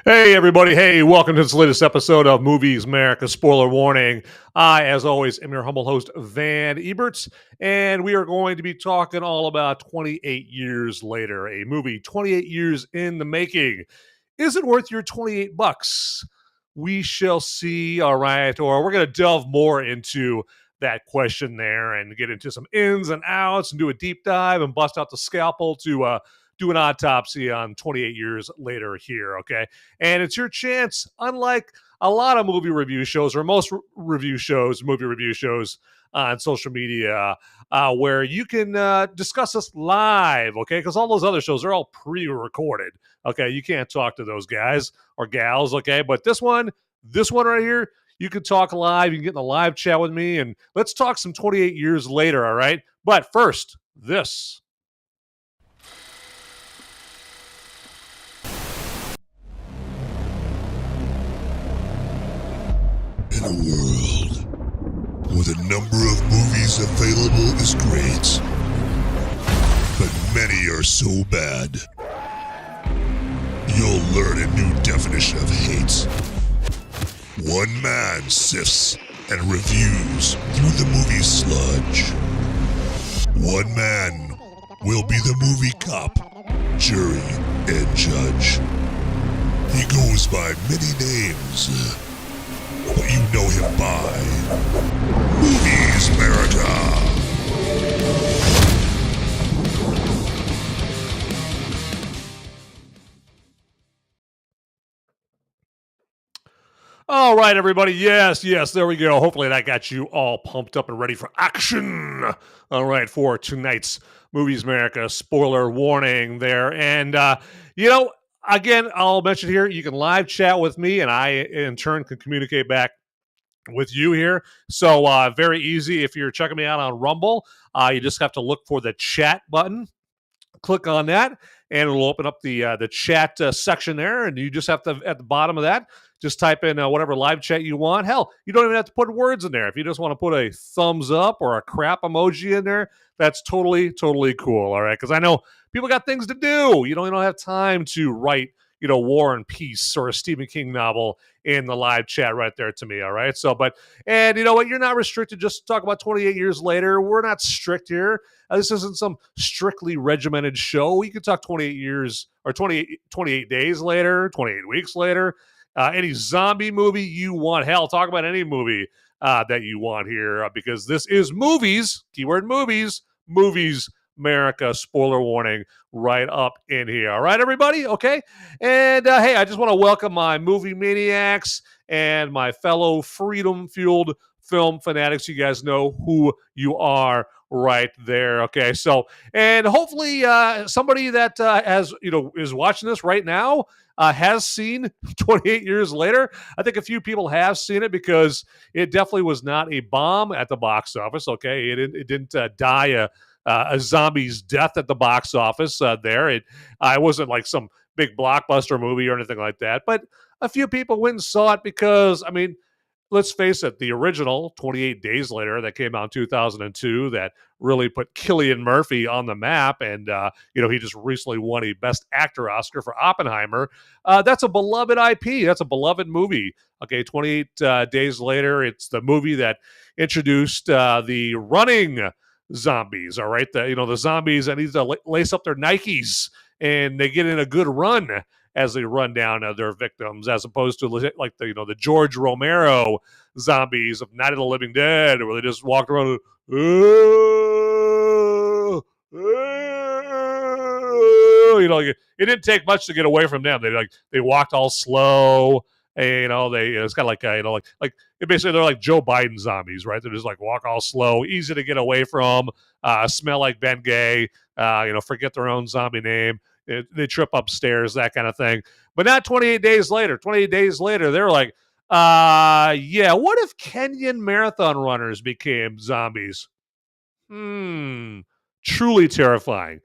Hey, everybody. Hey, welcome to this latest episode of Movies Merica. Spoiler warning. I, as always, am your humble host, Van Eberts, and we are going to be talking all about 28 years later, a movie 28 years in the making. Is it worth your 28 bucks? We shall see, all right, or we're going to delve more into that question there and get into some ins and outs and do a deep dive and bust out the scalpel to do an autopsy on 28 years later here, okay? And it's your chance, unlike a lot of movie review shows or most movie review shows on social media, where you can discuss this live, okay? Because all those other shows are all pre-recorded, okay? You can't talk to those guys or gals, okay? But this one right here, you can talk live. You can get in the live chat with me, and let's talk some 28 years later, all right? But first, this. In a world where the number of movies available is great, but many are so bad, you'll learn a new definition of hate. One man sifts and reviews through the movie sludge. One man will be the movie cop, jury, and judge. He goes by many names, but you know him by Movies Merica. All right, everybody. Yes, there we go. Hopefully that got you all pumped up and ready for action. All right, for tonight's Movies Merica spoiler warning there. And, again, I'll mention here, you can live chat with me, and I, in turn, can communicate back with you here. So very easy. If you're checking me out on Rumble, you just have to look for the chat button. Click on that, and it'll open up the chat section there. And you just have to, at the bottom of that, just type in whatever live chat you want. Hell, you don't even have to put words in there. If you just want to put a thumbs up or a crap emoji in there, that's totally cool. All right, because I know people got things to do. You don't have time to write, War and Peace or a Stephen King novel in the live chat right there to me. All right. So, and you know what? You're not restricted just to talk about 28 years later. We're not strict here. This isn't some strictly regimented show. We could talk 28 years or 28 days later, 28 weeks later, any zombie movie you want. Hell, talk about any movie that you want here, because this is movies, keyword movies, Merica, spoiler warning right up in here. All right, everybody? Okay. And hey, I just want to welcome my movie maniacs and my fellow freedom-fueled film fanatics. You guys know who you are right there. Okay. So, and hopefully somebody that is watching this right now has seen 28 years later. I think a few people have seen it because it definitely was not a bomb at the box office. Okay. It didn't die a zombie's death at the box office there. It wasn't like some big blockbuster movie or anything like that, but a few people went and saw it because, I mean, let's face it, the original 28 Days Later that came out in 2002 that really put Cillian Murphy on the map, and he just recently won a Best Actor Oscar for Oppenheimer. That's a beloved IP. That's a beloved movie. Okay, 28 Days Later, it's the movie that introduced the running zombies. All right, the zombies that need to lace up their Nikes and they get in a good run as they run down their victims, as opposed to like the George Romero zombies of Night of the Living Dead, where they just walked around. It didn't take much to get away from them. They walked all slow. And, it's kind of like basically they're like Joe Biden zombies, right? They're just like walk all slow, easy to get away from, smell like Ben Gay, forget their own zombie name. They trip upstairs, that kind of thing. But not 28 days later. 28 days later, they're like, what if Kenyan marathon runners became zombies? Truly terrifying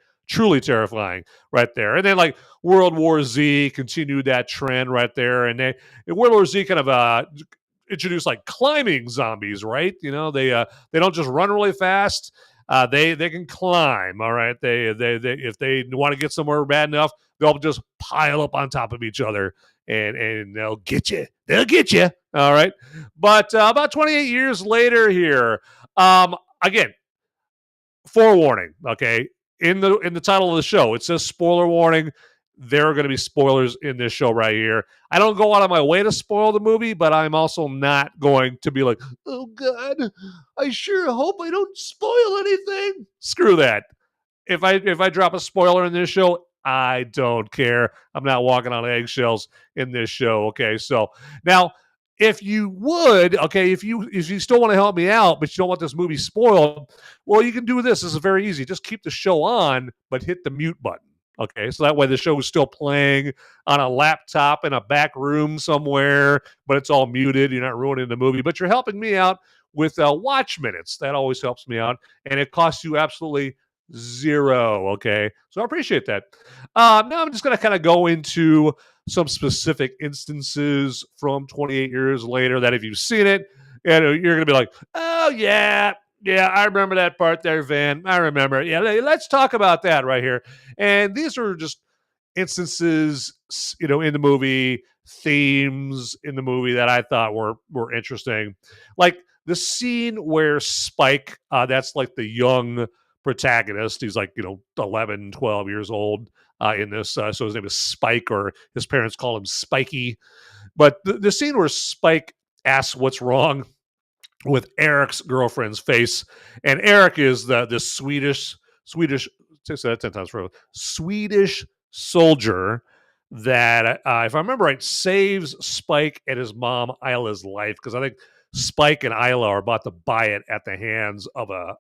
right there. And then like World War Z continued that trend right there. And World War Z kind of introduced like climbing zombies, right? They don't just run really fast. They can climb. All right. They if they want to get somewhere bad enough, they'll just pile up on top of each other and they'll get you. They'll get you. All right. But about 28 years later here, again, forewarning, okay? In the title of the show, it says spoiler warning. There are going to be spoilers in this show right here. I don't go out of my way to spoil the movie, but I'm also not going to be like, oh God, I sure hope I don't spoil anything. Screw that. If I drop a spoiler in this show, I don't care. I'm not walking on eggshells in this show. Okay, so now if you would, okay, if you still want to help me out, but you don't want this movie spoiled, well, you can do this. This is very easy. Just keep the show on, but hit the mute button. Okay, so that way the show is still playing on a laptop in a back room somewhere, but it's all muted. You're not ruining the movie, but you're helping me out with watch minutes. That always helps me out, and it costs you absolutely zero. Okay, so I appreciate that. Now I'm just going to kind of go into some specific instances from 28 years later that if you've seen it, you're going to be like, oh yeah, I remember that part there, Van. I remember. Yeah, let's talk about that right here. And these are just instances, in the movie, themes in the movie that I thought were interesting. Like the scene where Spike, that's like the young protagonist. He's like, 11, 12 years old in this. So his name is Spike, or his parents call him Spiky. But the scene where Spike asks what's wrong with Eric's girlfriend's face, and Eric is the Swedish say that 10 times for Swedish soldier that, if I remember right, saves Spike and his mom Isla's life, because I think Spike and Isla are about to buy it at the hands of a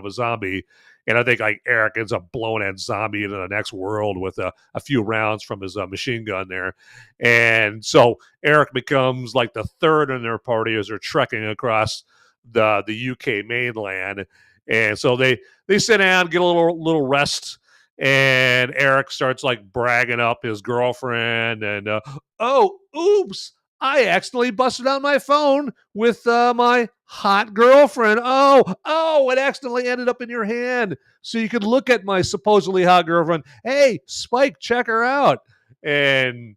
zombie, and I think like Eric ends up blowing that zombie into the next world with a few rounds from his machine gun there, and so Eric becomes like the third in their party as they're trekking across the UK mainland, and so they sit down, get a little rest. And Eric starts like bragging up his girlfriend, and oh, oops, I accidentally busted out my phone with my hot girlfriend. Oh, it accidentally ended up in your hand. So you could look at my supposedly hot girlfriend. Hey, Spike, check her out. And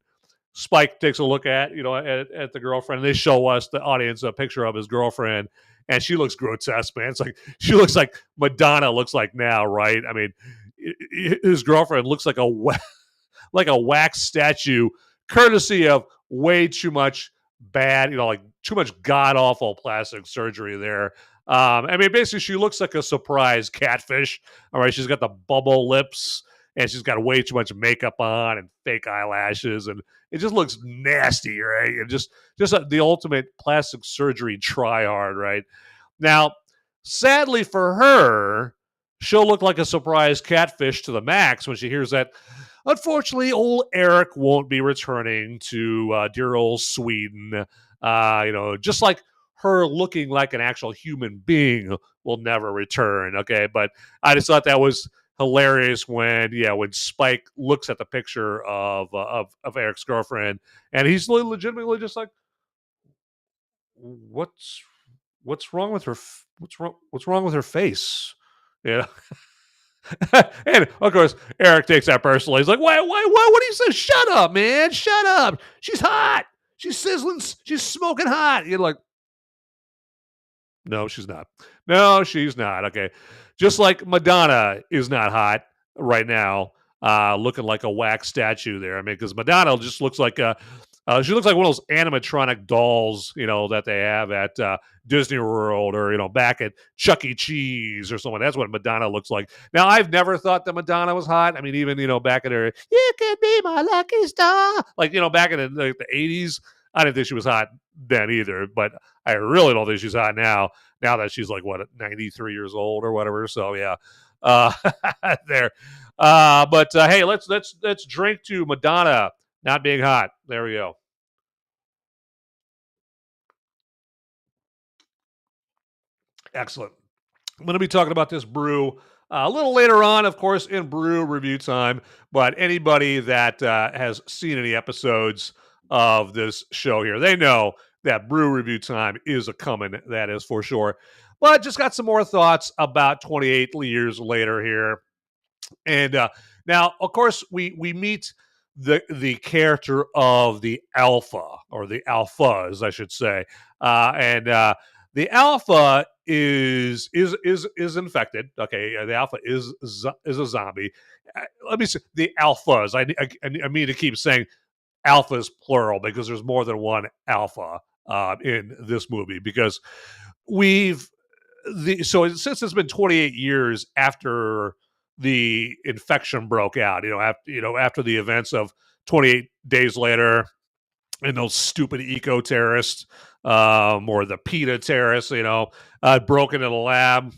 Spike takes a look at the girlfriend. They show us, the audience, a picture of his girlfriend. And she looks grotesque, man. It's like, she looks like Madonna looks like now, right? I mean, his girlfriend looks like a wax statue, courtesy of way too much bad, like too much god awful plastic surgery there. I mean, basically, she looks like a surprise catfish. All right, she's got the bubble lips, and she's got way too much makeup on and fake eyelashes, and it just looks nasty, right? And just the ultimate plastic surgery tryhard, right? Now, sadly for her, she'll look like a surprise catfish to the max when she hears that, unfortunately, old Eric won't be returning to dear old Sweden. Just like her looking like an actual human being will never return. Okay, but I just thought that was hilarious when Spike looks at the picture of Eric's girlfriend, and he's legitimately just like, what's wrong with her? What's wrong with her face? Yeah. And of course, Eric takes that personally. He's like, why, what do you say? Shut up, man. Shut up. She's hot. She's sizzling. She's smoking hot. You're like, no, she's not. No, she's not. Okay. Just like Madonna is not hot right now, looking like a wax statue there. I mean, because Madonna just looks like she looks like one of those animatronic dolls, that they have at Disney World, or back at Chuck E. Cheese or something. That's what Madonna looks like. Now, I've never thought that Madonna was hot. I mean, even back in her, you could be my lucky star, like back in the 80s, I didn't think she was hot then either. But I really don't think she's hot now. Now that she's like 93 years old or whatever. So yeah, there. But hey, let's drink to Madonna not being hot. There we go. Excellent. I'm going to be talking about this brew a little later on, of course, in brew review time. But anybody that has seen any episodes of this show here, they know that brew review time is a coming. That is for sure. But just got some more thoughts about 28 years later here. And now, of course, we meet the character of the Alpha, or the Alphas, I should say, and the Alpha is infected. Okay, the Alpha is a zombie. Let me see the Alphas. I mean to keep saying Alphas plural because there's more than one Alpha in this movie, because we've so since it's been 28 years after the infection broke out, after the events of 28 days later, and those stupid eco terrorists, or the PETA terrorists, broke into the lab,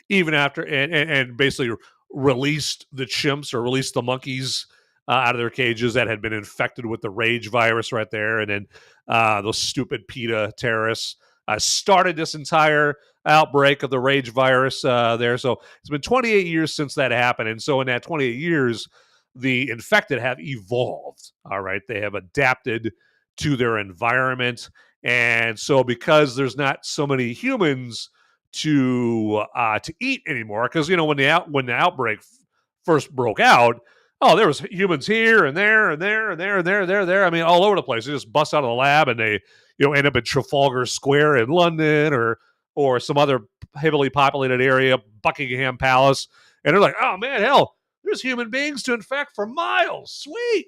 even after and basically released the chimps, or released the monkeys out of their cages that had been infected with the rage virus right there. And then those stupid PETA terrorists started this entire outbreak of the rage virus there. So it's been 28 years since that happened. And so in that 28 years, the infected have evolved. All right. They have adapted to their environment. And so because there's not so many humans to eat anymore, because when the outbreak first broke out, oh, there was humans here and there and there and there and there and there. I mean, all over the place. They just bust out of the lab and they end up in Trafalgar Square in London, or some other heavily populated area, Buckingham Palace, and they're like, oh man, hell, there's human beings to infect for miles. Sweet,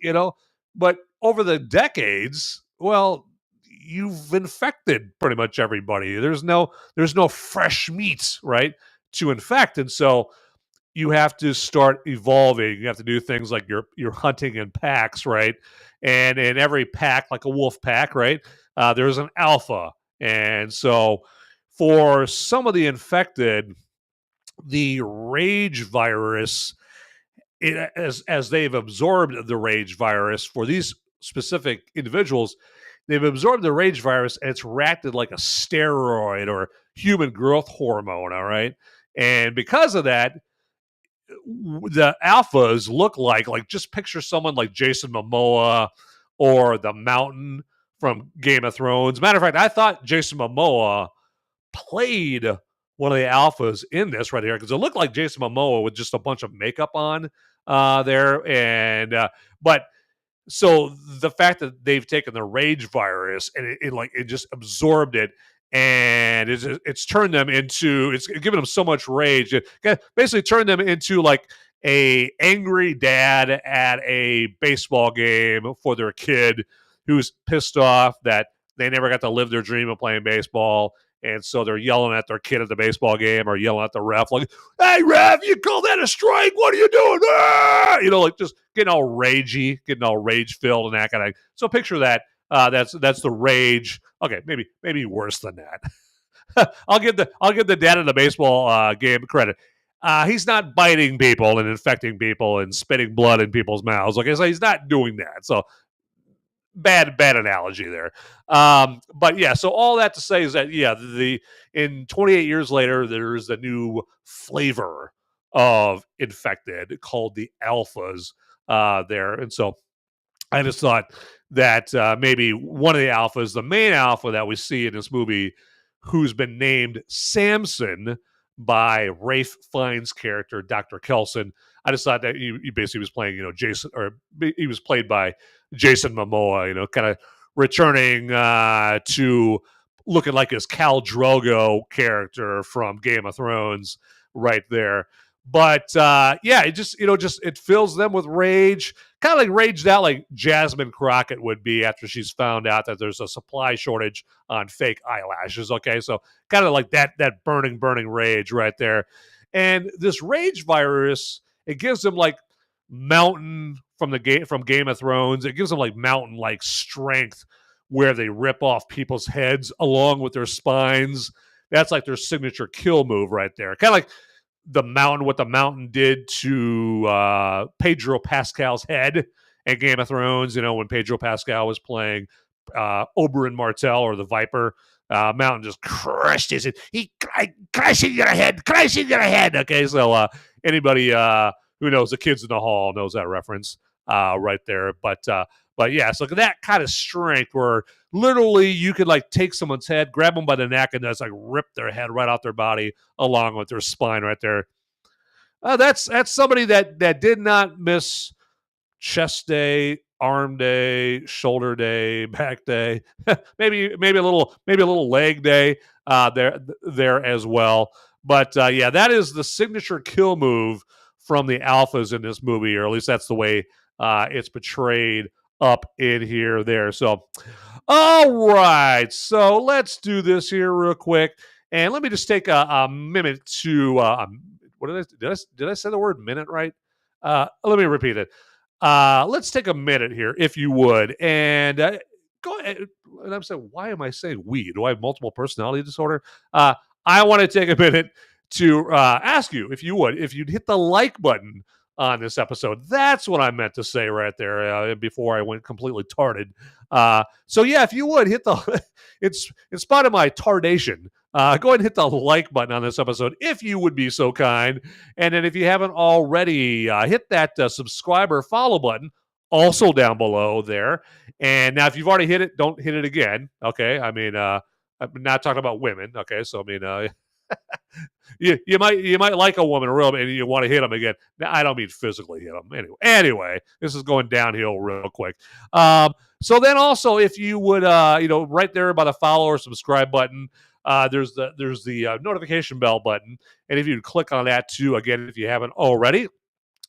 But over the decades, well, you've infected pretty much everybody. There's no fresh meat, right, to infect. And so you have to start evolving. You have to do things like you're hunting in packs, right? And in every pack, like a wolf pack, right, there's an alpha. And so for some of the infected, the rage virus, as they've absorbed the rage virus, for these specific individuals, they've absorbed the rage virus and it's reacted like a steroid or human growth hormone, all right? And because of that, the alphas look like just picture someone like Jason Momoa or the Mountain from Game of Thrones. Matter of fact, I thought Jason Momoa played one of the alphas in this right here, because it looked like Jason Momoa with just a bunch of makeup on there. And but so the fact that they've taken the rage virus and it just absorbed it, and it's turned them into, it's given them so much rage, it basically turned them into like a angry dad at a baseball game for their kid who's pissed off that they never got to live their dream of playing baseball. And so they're yelling at their kid at the baseball game, or yelling at the ref, like, hey, ref, you call that a strike? What are you doing? Ah! Like just getting all ragey, getting all rage-filled and that kind of thing. So picture that. That's the rage. Okay, maybe worse than that. I'll give the dad of the baseball game credit. He's not biting people and infecting people and spitting blood in people's mouths. Okay, so he's not doing that. So bad analogy there. But yeah, so all that to say is that, yeah, in 28 years later, there's a new flavor of infected called the alphas there. And so I just thought that maybe one of the alphas, the main alpha that we see in this movie, who's been named Samson by Ralph Fiennes' character, Dr. Kelson. I just thought that he basically was playing, Jason, or he was played by Jason Momoa, kind of returning to looking like his Khal Drogo character from Game of Thrones right there. But yeah, it just, it fills them with rage, kind of like raged out like Jasmine Crockett would be after she's found out that there's a supply shortage on fake eyelashes. Okay, so kind of like that burning rage right there. And this rage virus, it gives them like Mountain from Game of Thrones. It gives them like Mountain like strength, where they rip off people's heads along with their spines. That's like their signature kill move right there. Kind of like what the Mountain did to Pedro Pascal's head in Game of Thrones. when Pedro Pascal was playing Oberyn Martell, or the Viper. Mountain just crushed his head. He crushed your head. Okay, so anybody who knows The Kids in the Hall knows that reference right there. But yeah, so that kind of strength where literally you could like take someone's head, grab them by the neck, and just like rip their head right out their body along with their spine right there. That's somebody that did not miss chest day, arm day, shoulder day, back day, maybe a little leg day there as well. But yeah, that is the signature kill move from the alphas in this movie, or at least that's the way it's portrayed up in here there. So, all right, so let's do this here real quick, and let me just take a minute to what did I say the word minute right? Let me repeat it. Let's take a minute here, if you would, and go ahead. And I'm saying, why am I saying we? Do I have multiple personality disorder? I want to take a minute to ask you, if you would, if you'd hit the like button on this episode. That's what I meant to say right there before I went completely tarded. So yeah, if you would hit the, it's in spite of my tardation, go ahead and hit the like button on this episode if you would be so kind. And then if you haven't already, hit that subscribe or follow button also down below there. And now if you've already hit it, don't hit it again. Okay. I mean, I'm not talking about women. Okay. So, I mean, you might like a woman real and you want to hit them again. Now, I don't mean physically hit them. Anyway, this is going downhill real quick. So then also, if you would, right there by the follow or subscribe button, there's the notification bell button, and if you'd click on that too, again, if you haven't already,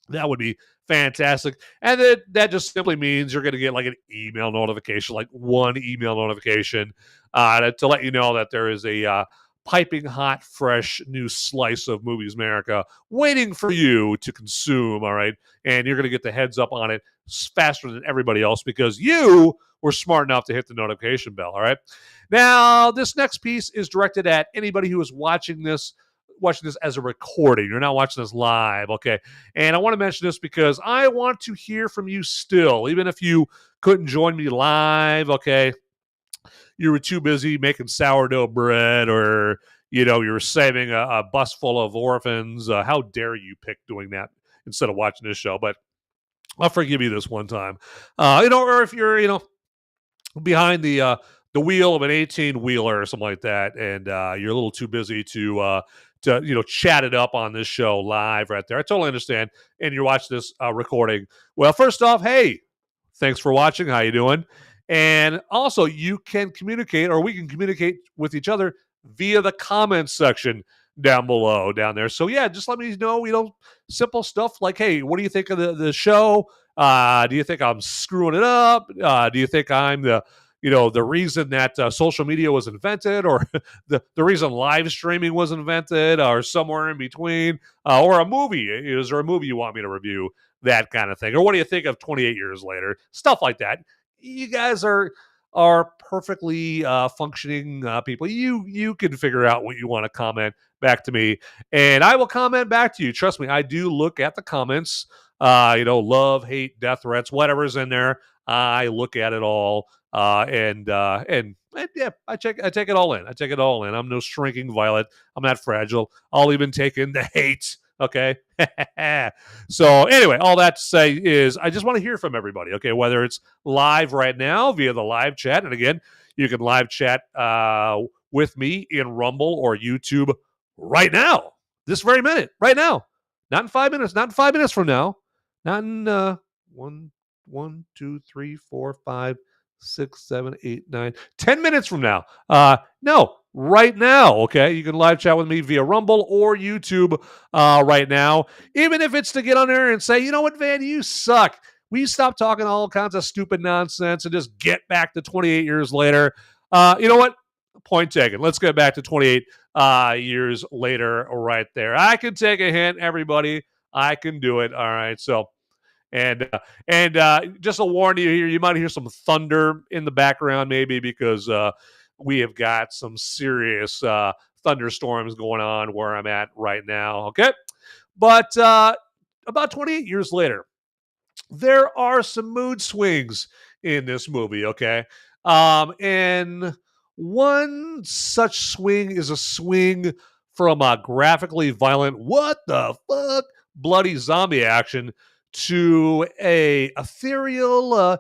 that would be fantastic. And that just simply means you're going to get like an email notification, like one email notification to let you know that there is a piping hot, fresh new slice of Movies America waiting for you to consume, all right? And you're going to get the heads up on it faster than everybody else because you were smart enough to hit the notification bell, all right? Now, this next piece is directed at anybody who is watching this as a recording. You're not watching this live, okay? And I want to mention this because I want to hear from you still, even if you couldn't join me live, okay? You were too busy making sourdough bread, or you were saving a bus full of orphans. How dare you pick doing that instead of watching this show? But I'll forgive you this one time. Or if you're behind the wheel of an 18-wheeler or something like that, and you're a little too busy to chat it up on this show live right there. I totally understand. And you're watching this recording. Well, first off, hey, thanks for watching. How you doing? And also, you can communicate, or we can communicate with each other via the comments section down below, down there. So, yeah, just let me know, simple stuff like, hey, what do you think of the show? Do you think I'm screwing it up? Do you think I'm the reason that social media was invented, or the reason live streaming was invented, or somewhere in between, or a movie? Is there a movie you want me to review? That kind of thing. Or what do you think of 28 years later? Stuff like that. You guys are perfectly functioning people. You can figure out what you want to comment back to me, and I will comment back to you. Trust me, I do look at the comments. Love, hate, death threats, whatever's in there. I look at it all, and yeah, I take it all in. I take it all in. I'm no shrinking violet. I'm not fragile. I'll even take in the hate. Okay. So anyway, all that to say is I just want to hear from everybody. Okay. Whether it's live right now via the live chat. And again, you can live chat with me in Rumble or YouTube right now, this very minute, right now, not in 5 minutes, not in 5 minutes from now, not in 1, 2, 3, 4, 5, 6, 7, 8, 9, 10 minutes from now. No, right now, okay? You can live chat with me via Rumble or YouTube right now, even if it's to get on there and say, you know what, Van, you suck. Will you stop talking all kinds of stupid nonsense and just get back to 28 years later? You know what? Point taken. Let's get back to 28 years later right there. I can take a hint, everybody. I can do it. All right, so... And just a warning you here, you might hear some thunder in the background, maybe because we have got some serious thunderstorms going on where I'm at right now. Okay, but about 28 years later, there are some mood swings in this movie. Okay, and one such swing is a swing from a graphically violent, what the fuck, bloody zombie action to a ethereal,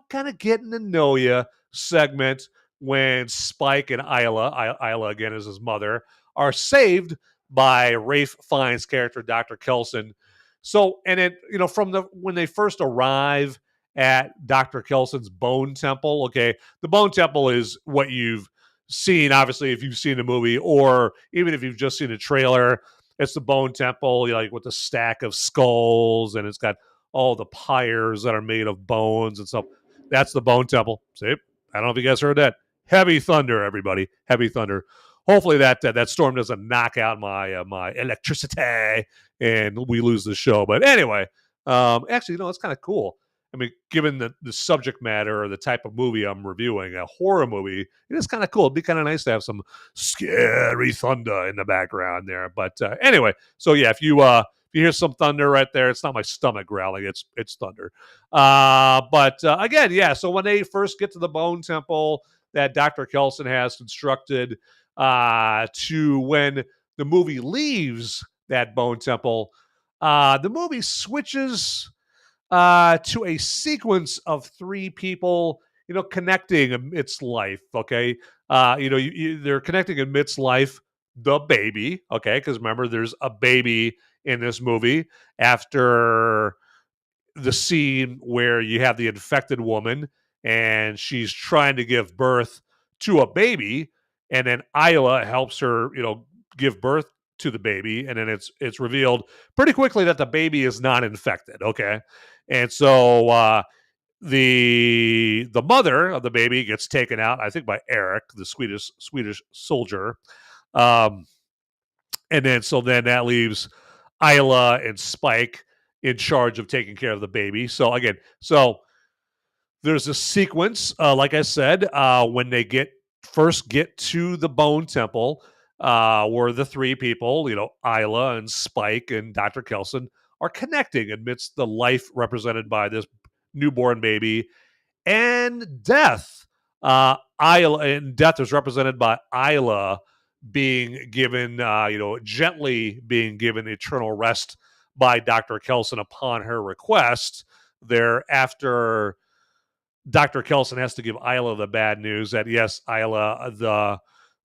kind of getting to know you segment when Spike and Isla again is his mother, are saved by Rafe Fiennes' character, Dr. Kelson, So, and it, from when they first arrive at Dr. Kelson's Bone Temple, okay, the Bone Temple is what you've seen, obviously, if you've seen the movie, or even if you've just seen a trailer. It's the Bone Temple, like with the stack of skulls, and it's got all the pyres that are made of bones and stuff. That's the Bone Temple. See, I don't know if you guys heard that. Heavy thunder, everybody. Heavy thunder. Hopefully that storm doesn't knock out my my electricity and we lose the show. But anyway, actually, it's kind of cool. I mean, given the subject matter or the type of movie I'm reviewing, a horror movie, it is kind of cool. It'd be kind of nice to have some scary thunder in the background there. But anyway, so yeah, if you hear some thunder right there, it's not my stomach growling; it's thunder. But again, yeah. So when they first get to the Bone Temple that Dr. Kelson has constructed, to when the movie leaves that Bone Temple, the movie switches to a sequence of three people, connecting amidst life. Okay, they're connecting amidst life. The baby, okay, because remember, there's a baby in this movie after the scene where you have the infected woman and she's trying to give birth to a baby, and then Isla helps her, give birth to the baby, and then it's revealed pretty quickly that the baby is not infected. Okay, and so the mother of the baby gets taken out, I think, by Eric, the Swedish soldier, um, and then that leaves Isla and Spike in charge of taking care of the baby. So again, there's a sequence, like I said, when they first get to the Bone Temple, where the three people, Isla and Spike and Dr. Kelson, are connecting amidst the life represented by this newborn baby and death. Death is represented by Isla being given, gently being given eternal rest by Dr. Kelson upon her request. Thereafter, Dr. Kelson has to give Isla the bad news that, yes, Isla,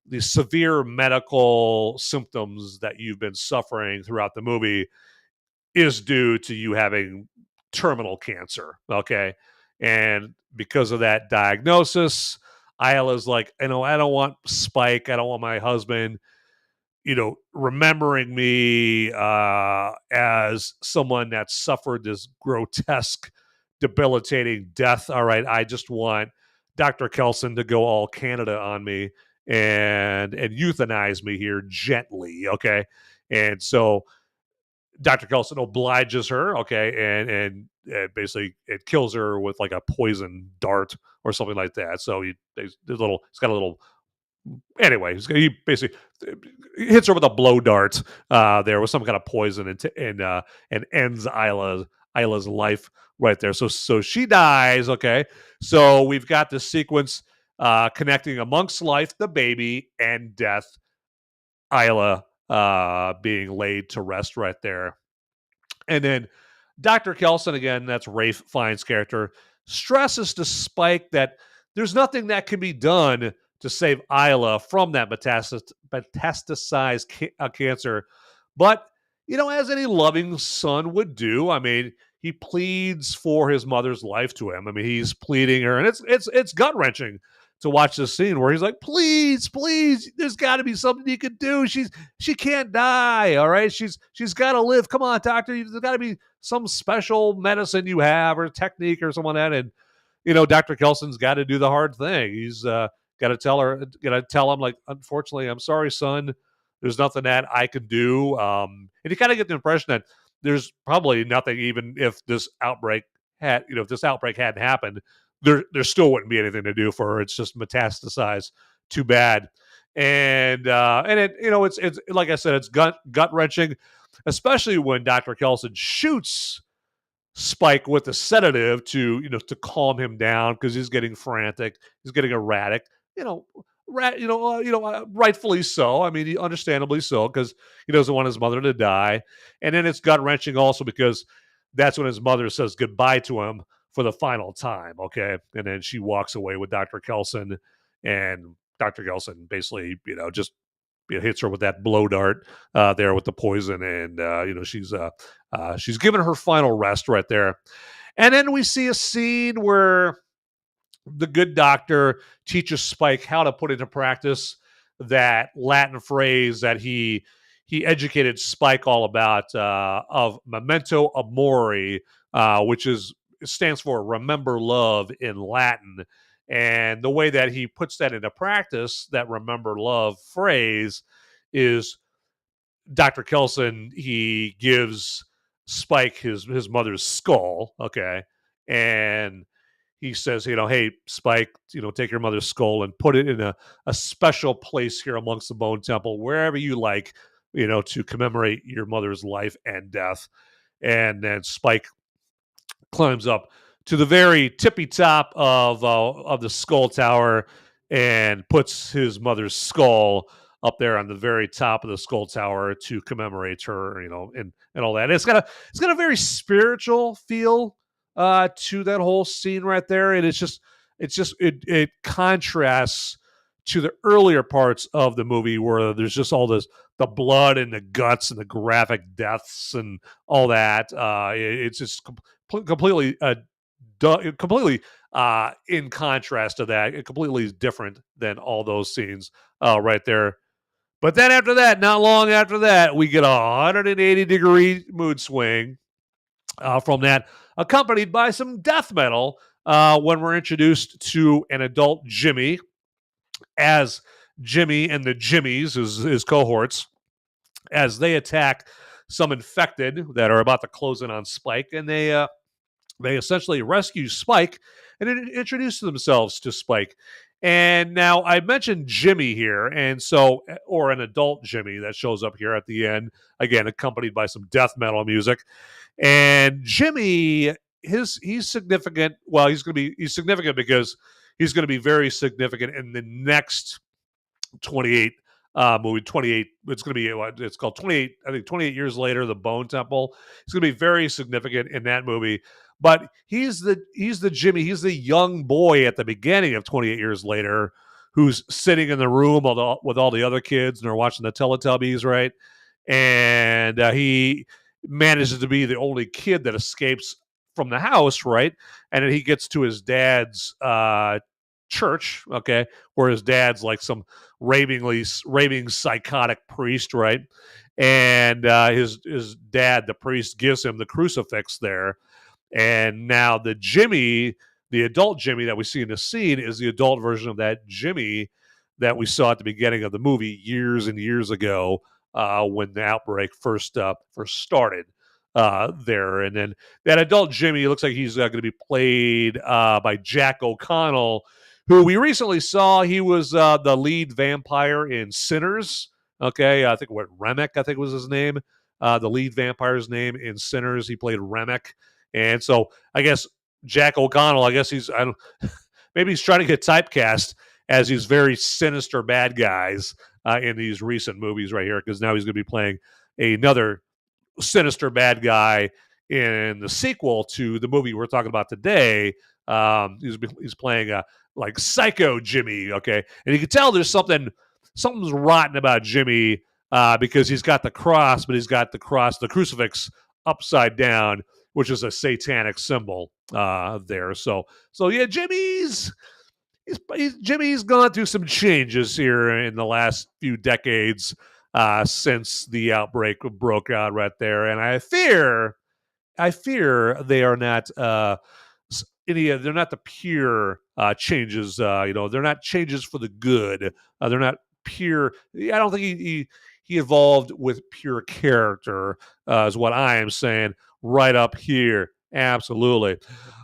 the severe medical symptoms that you've been suffering throughout the movie is due to you having terminal cancer. Okay. And because of that diagnosis, Isla's like, I don't want Spike, I don't want my husband, remembering me as someone that suffered this grotesque, debilitating death. All right, I just want Dr. Kelson to go all Canada on me and euthanize me here gently. Okay, and so Dr. Kelson obliges her. Okay, and basically it kills her with like a poison dart or something like that. So he's got a little. Anyway, he basically hits her with a blow dart there with some kind of poison and ends Isla's life right there. So she dies. Okay, so we've got this sequence connecting amongst life, the baby, and death. Isla being laid to rest right there, and then Dr. Kelson, again, that's Rafe Fiennes' character, stresses to Spike that there's nothing that can be done to save Isla from that metastasized cancer. But, as any loving son would do, I mean, he pleads for his mother's life to him. I mean, he's pleading her, and it's gut-wrenching to watch this scene where he's like, please, there's got to be something you could do. She can't die, all right? She's got to live. Come on, doctor. There's got to be some special medicine you have or technique or something like that. And, Dr. Kelson's got to do the hard thing. He's got to tell him, like, unfortunately, I'm sorry, son. There's nothing that I can do. And you kind of get the impression that there's probably nothing, even if this outbreak hadn't happened, there still wouldn't be anything to do for her. It's just metastasized. Too bad. And it's like I said, it's gut wrenching, especially when Dr. Kelson shoots Spike with a sedative to calm him down because he's getting frantic, he's getting erratic. Rightfully so. I mean, understandably so, because he doesn't want his mother to die. And then it's gut wrenching also because that's when his mother says goodbye to him for the final time. Okay, and then she walks away with Dr. Kelson, and Dr. Kelson basically, just hits her with that blow dart there with the poison, and she's given her final rest right there. And then we see a scene where the good doctor teaches Spike how to put into practice that Latin phrase that he educated Spike all about of memento mori, which stands for remember love in Latin. And the way that he puts that into practice, that remember love phrase, is Dr. Kelson, he gives Spike his mother's skull, okay, and he says, hey, Spike, take your mother's skull and put it in a special place here amongst the Bone Temple, wherever you like, to commemorate your mother's life and death. And then Spike climbs up to the very tippy top of the skull tower and puts his mother's skull up there on the very top of the skull tower to commemorate her, and all that. And it's got a very spiritual feel to that whole scene right there, and it contrasts to the earlier parts of the movie where there's just all the blood and the guts and the graphic deaths and all that. It's just completely in contrast to that. It completely different than all those scenes right there. But then after that, not long after that, we get a 180-degree mood swing from that, accompanied by some death metal when we're introduced to an adult Jimmy, as Jimmy and the Jimmies, his cohorts, as they attack some infected that are about to close in on Spike, and they essentially rescue Spike and introduce themselves to Spike. And now I mentioned Jimmy here, and so, or an adult Jimmy that shows up here at the end, again accompanied by some death metal music. And Jimmy, he's significant. Well, he's significant because he's going to be very significant in the next 28 movie. 28. It's going to be it's called 28. I think 28 years later, the Bone Temple. It's going to be very significant in that movie. But he's the Jimmy. He's the young boy at the beginning of 28 years later, who's sitting in the room with all the other kids, and they're watching the Teletubbies, right? And he manages to be the only kid that escapes from the house, right? And then he gets to his dad's church, okay, where his dad's like some raving psychotic priest, right? And his dad, the priest, gives him the crucifix there. And now the adult Jimmy that we see in the scene is the adult version of that Jimmy that we saw at the beginning of the movie years and years ago when the outbreak first started there. And then that adult Jimmy looks like he's going to be played by Jack O'Connell, who we recently saw. He was the lead vampire in Sinners. Okay, I think Remick, I think was his name. The lead vampire's name in Sinners. He played Remick. And so I guess Jack O'Connell, maybe he's trying to get typecast as these very sinister bad guys in these recent movies right here, because now he's going to be playing another sinister bad guy in the sequel to the movie we're talking about today. He's playing like Psycho Jimmy, okay? And you can tell there's something's rotten about Jimmy because he's got the cross, but he's got the crucifix upside down, which is a satanic symbol there. So yeah, Jimmy's gone through some changes here in the last few decades since the outbreak broke out right there, and I fear they are not they're not the pure changes. They're not changes for the good. They're not pure. I don't think he evolved with pure character, is what I am saying. Right up here. Absolutely.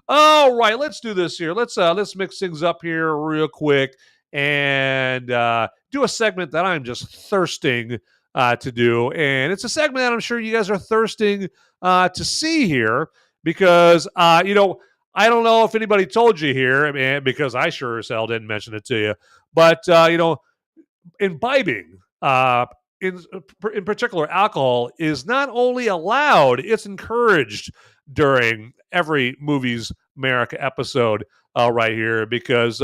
All right, let's do this here. Let's mix things up here real quick and do a segment that I'm just thirsting to do. And it's a segment that I'm sure you guys are thirsting to see here because, I don't know if anybody told you here, because I sure as hell didn't mention it to you, but, imbibing, in particular, alcohol is not only allowed, it's encouraged during every Movies Merica episode right here, because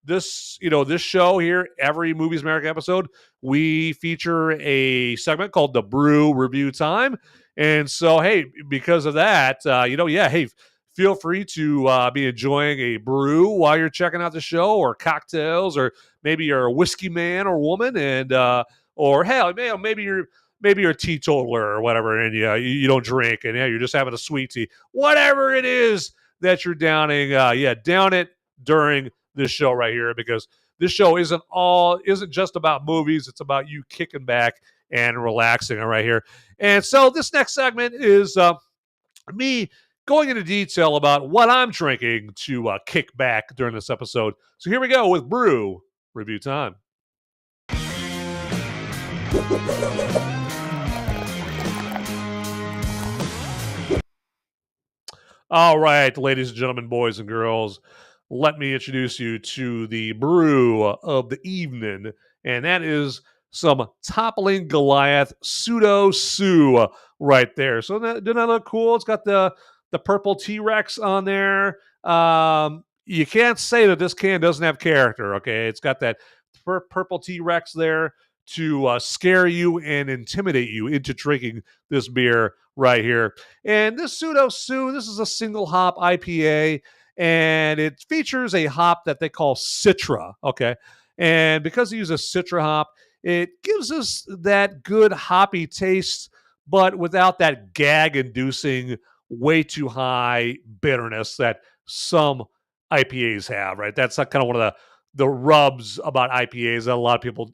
this show here, every Movies America episode, we feature a segment called the Brew Review Time. And so, hey, because of that, hey, feel free to be enjoying a brew while you're checking out the show, or cocktails, or maybe you're a whiskey man or woman, and or hell, maybe you're a teetotaler or whatever, and you don't drink, and you're just having a sweet tea, whatever it is that you're downing. Down it during this show right here, because this show isn't just about movies. It's about you kicking back and relaxing right here. And so this next segment is me going into detail about what I'm drinking to kick back during this episode. So here we go with Brew Review Time. All right, ladies and gentlemen, boys and girls, let me introduce you to the brew of the evening, and that is some Toppling Goliath Pseudo Sue right there. So doesn't that look cool? It's got the purple T-Rex on there. You can't say that this can doesn't have character, okay? It's got that purple T-Rex there to scare you and intimidate you into drinking this beer right here. And this Pseudo Sue, this is a single hop IPA, and it features a hop that they call Citra, okay? And because they use a Citra hop, it gives us that good hoppy taste, but without that gag-inducing, way too high bitterness that some IPAs have, right? That's kind of one of the rubs about IPAs that a lot of people,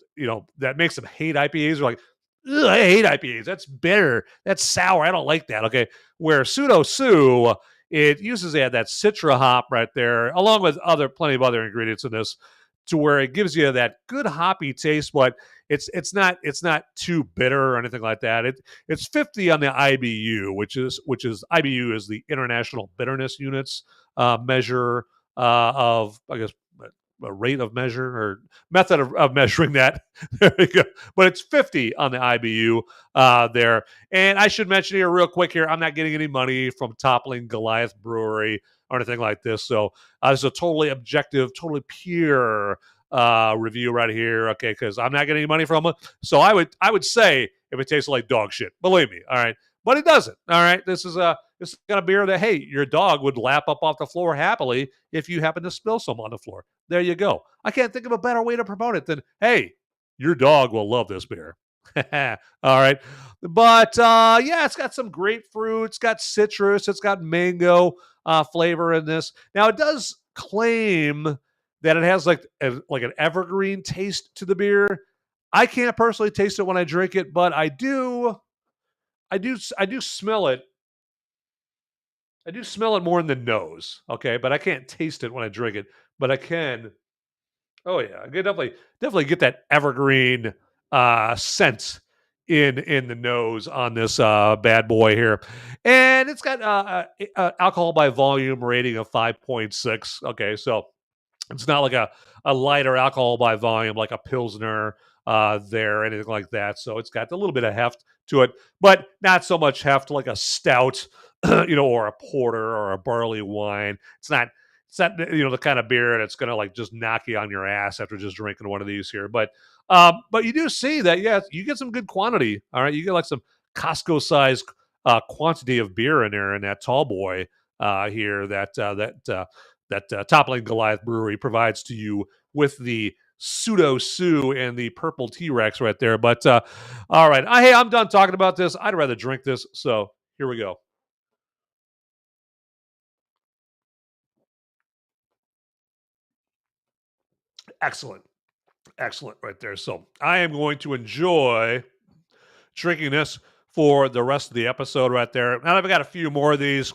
that makes them hate IPAs. They're like, I hate IPAs. That's bitter. That's sour. I don't like that, okay? Where Pseudo Sue, it uses that Citra hop right there, along with plenty of other ingredients in this, to where it gives you that good hoppy taste, but it's not too bitter or anything like that. It's 50 on the IBU, which is IBU is the International Bitterness Units measure of, I guess, a rate of measure or method of measuring that. There we go. But it's 50 on the IBU there. And I should mention here real quick here, I'm not getting any money from Toppling Goliath Brewery or anything like this. So it's a totally objective, totally pure review right here, okay, because I'm not getting any money from it. So I would say if it tastes like dog shit, believe me, all right? But it doesn't, all right? This is got a beer that, hey, your dog would lap up off the floor happily if you happen to spill some on the floor. There you go. I can't think of a better way to promote it than, hey, your dog will love this beer. All right. But, it's got some grapefruit. It's got citrus. It's got mango flavor in this. Now, it does claim that it has like an evergreen taste to the beer. I can't personally taste it when I drink it, but I do smell it. I do smell it more in the nose, okay? But I can't taste it when I drink it. But I can. Oh yeah, I can definitely get that evergreen scent in the nose on this bad boy here, and it's got alcohol by volume rating of 5.6. Okay, so it's not like a lighter alcohol by volume like a Pilsner there, anything like that. So it's got a little bit of heft to it, but not so much heft like a stout, or a porter or a barley wine. It's not the kind of beer that's gonna like just knock you on your ass after just drinking one of these here. But you do see that, yeah, you get some good quantity. All right, you get like some Costco size quantity of beer in there in that tall boy here that Toppling Goliath Brewery provides to you with the Pseudo Sue and the purple T-Rex right there. But all right, hey, I'm done talking about this. I'd rather drink this. So here we go. Excellent right there. So I am going to enjoy drinking this for the rest of the episode right there. Now I've got a few more of these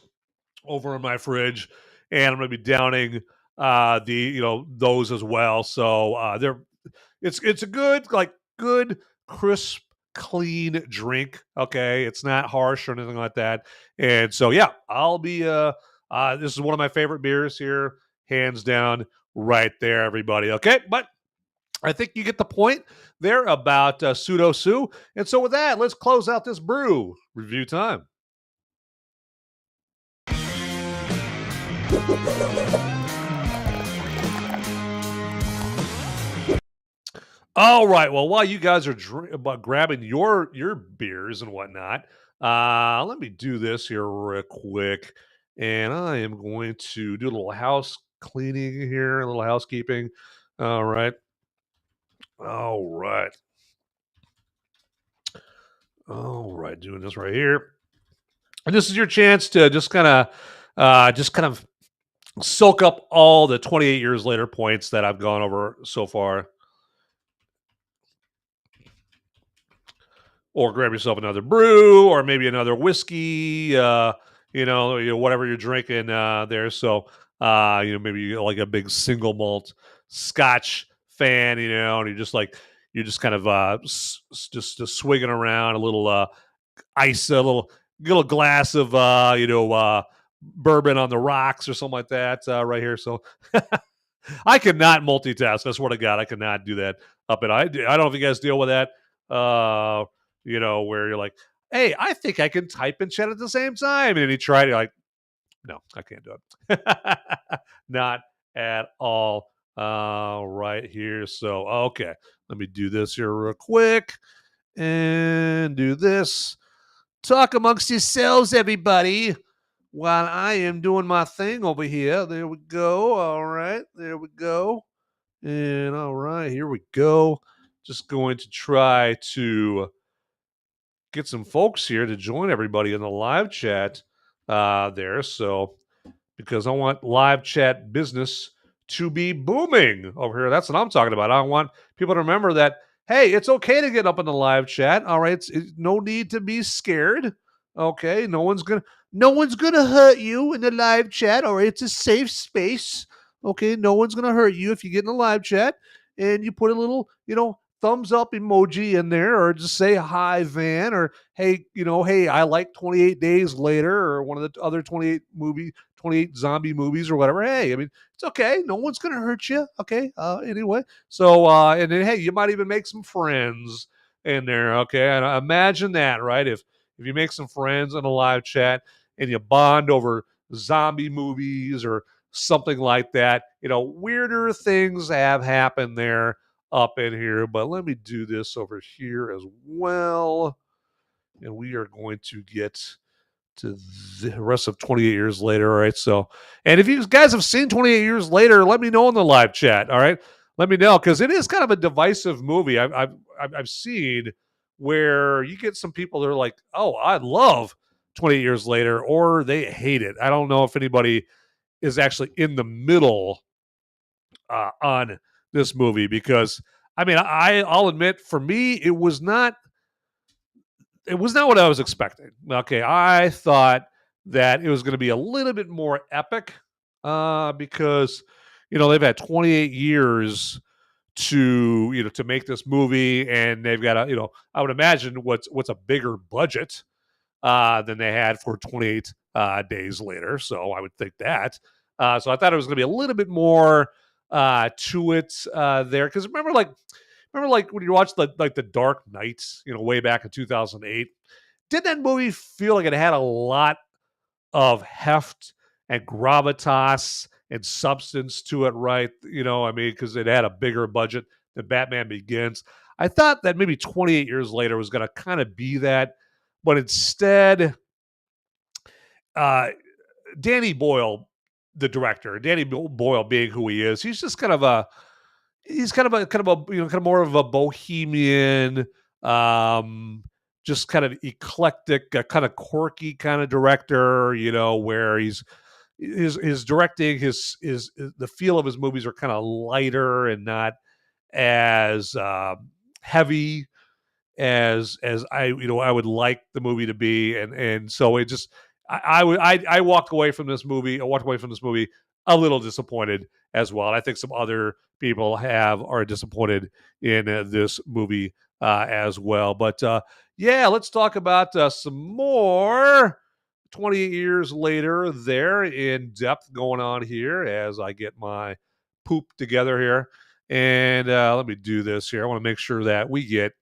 over in my fridge, and I'm going to be downing those as well. So it's a good crisp, clean drink. Okay, it's not harsh or anything like that. And so yeah, I'll be this is one of my favorite beers here, hands down, right there, everybody. Okay, but I think you get the point there about Pseudo Sue. And so with that, let's close out this brew review time. All right. Well, while you guys are grabbing your beers and whatnot, let me do this here real quick, and I am going to do a little house cleaning here, a little housekeeping. All right. All right. All right. Doing this right here, and this is your chance to just kind of soak up all the 28 years later points that I've gone over so far. Or grab yourself another brew or maybe another whiskey, whatever you're drinking there. So, maybe you're like a big single malt Scotch fan, and you're just kind of just swigging around a little ice, a little glass of bourbon on the rocks or something like that right here. So I cannot multitask. I swear to God, I cannot do that up. And I don't know if you guys deal with that. Where you're like, hey, I think I can type and chat at the same time. And you try it, you're like, no, I can't do it. Not at all. Right here. So, okay, let me do this here real quick and do this. Talk amongst yourselves, everybody, while I am doing my thing over here. There we go. All right. There we go. And all right, here we go. Just going to try to get some folks here to join everybody in the live chat there. So, because I want live chat business to be booming over here. That's what I'm talking about. I want people to remember that, hey, it's okay to get up in the live chat. All right. It's no need to be scared. Okay. No one's gonna hurt you in the live chat. All right. It's a safe space. Okay. No one's gonna hurt you if you get in the live chat and you put a little, thumbs up emoji in there, or just say hi, Van, or hey, hey, I like 28 Days Later, or one of the other 28 zombie movies or whatever. Hey, I mean, it's okay. No one's gonna hurt you. Okay. Anyway. So and then hey, you might even make some friends in there. Okay. And imagine that, right? If you make some friends in a live chat and you bond over zombie movies or something like that, weirder things have happened there up in here. But let me do this over here as well. And we are going to get to the rest of 28 years later. All right. So, and if you guys have seen 28 years later, let me know in the live chat. All right. Let me know, because it is kind of a divisive movie. I've seen where you get some people that are like, oh, I love 28 years later, or they hate it. I don't know if anybody is actually in the middle on this movie, because I mean, I'll admit, for me, it was not what I was expecting. Okay, I thought that it was going to be a little bit more epic because they've had 28 years to make this movie, and they've got I would imagine what's a bigger budget than they had for 28 Days Later. So I would think that. So I thought it was going to be a little bit more to it there, because remember when you watched the Dark Knight, way back in 2008, did that movie feel like it had a lot of heft and gravitas and substance to it, right? I mean, because it had a bigger budget than Batman Begins. I thought that maybe 28 years later was going to kind of be that, but instead, Danny Boyle, the director, Danny Boyle being who he is, he's just kind of a more of a bohemian, just kind of eclectic, kind of quirky kind of director, where he's directing his the feel of his movies are kind of lighter and not as heavy as I would like the movie to be, and so it just I walked away from this movie. I walked away from this movie a little disappointed as well. And I think some other people are disappointed in this movie as well. But yeah, let's talk about some more 28 years later there in depth going on here as I get my poop together here. And let me do this here. I want to make sure that we get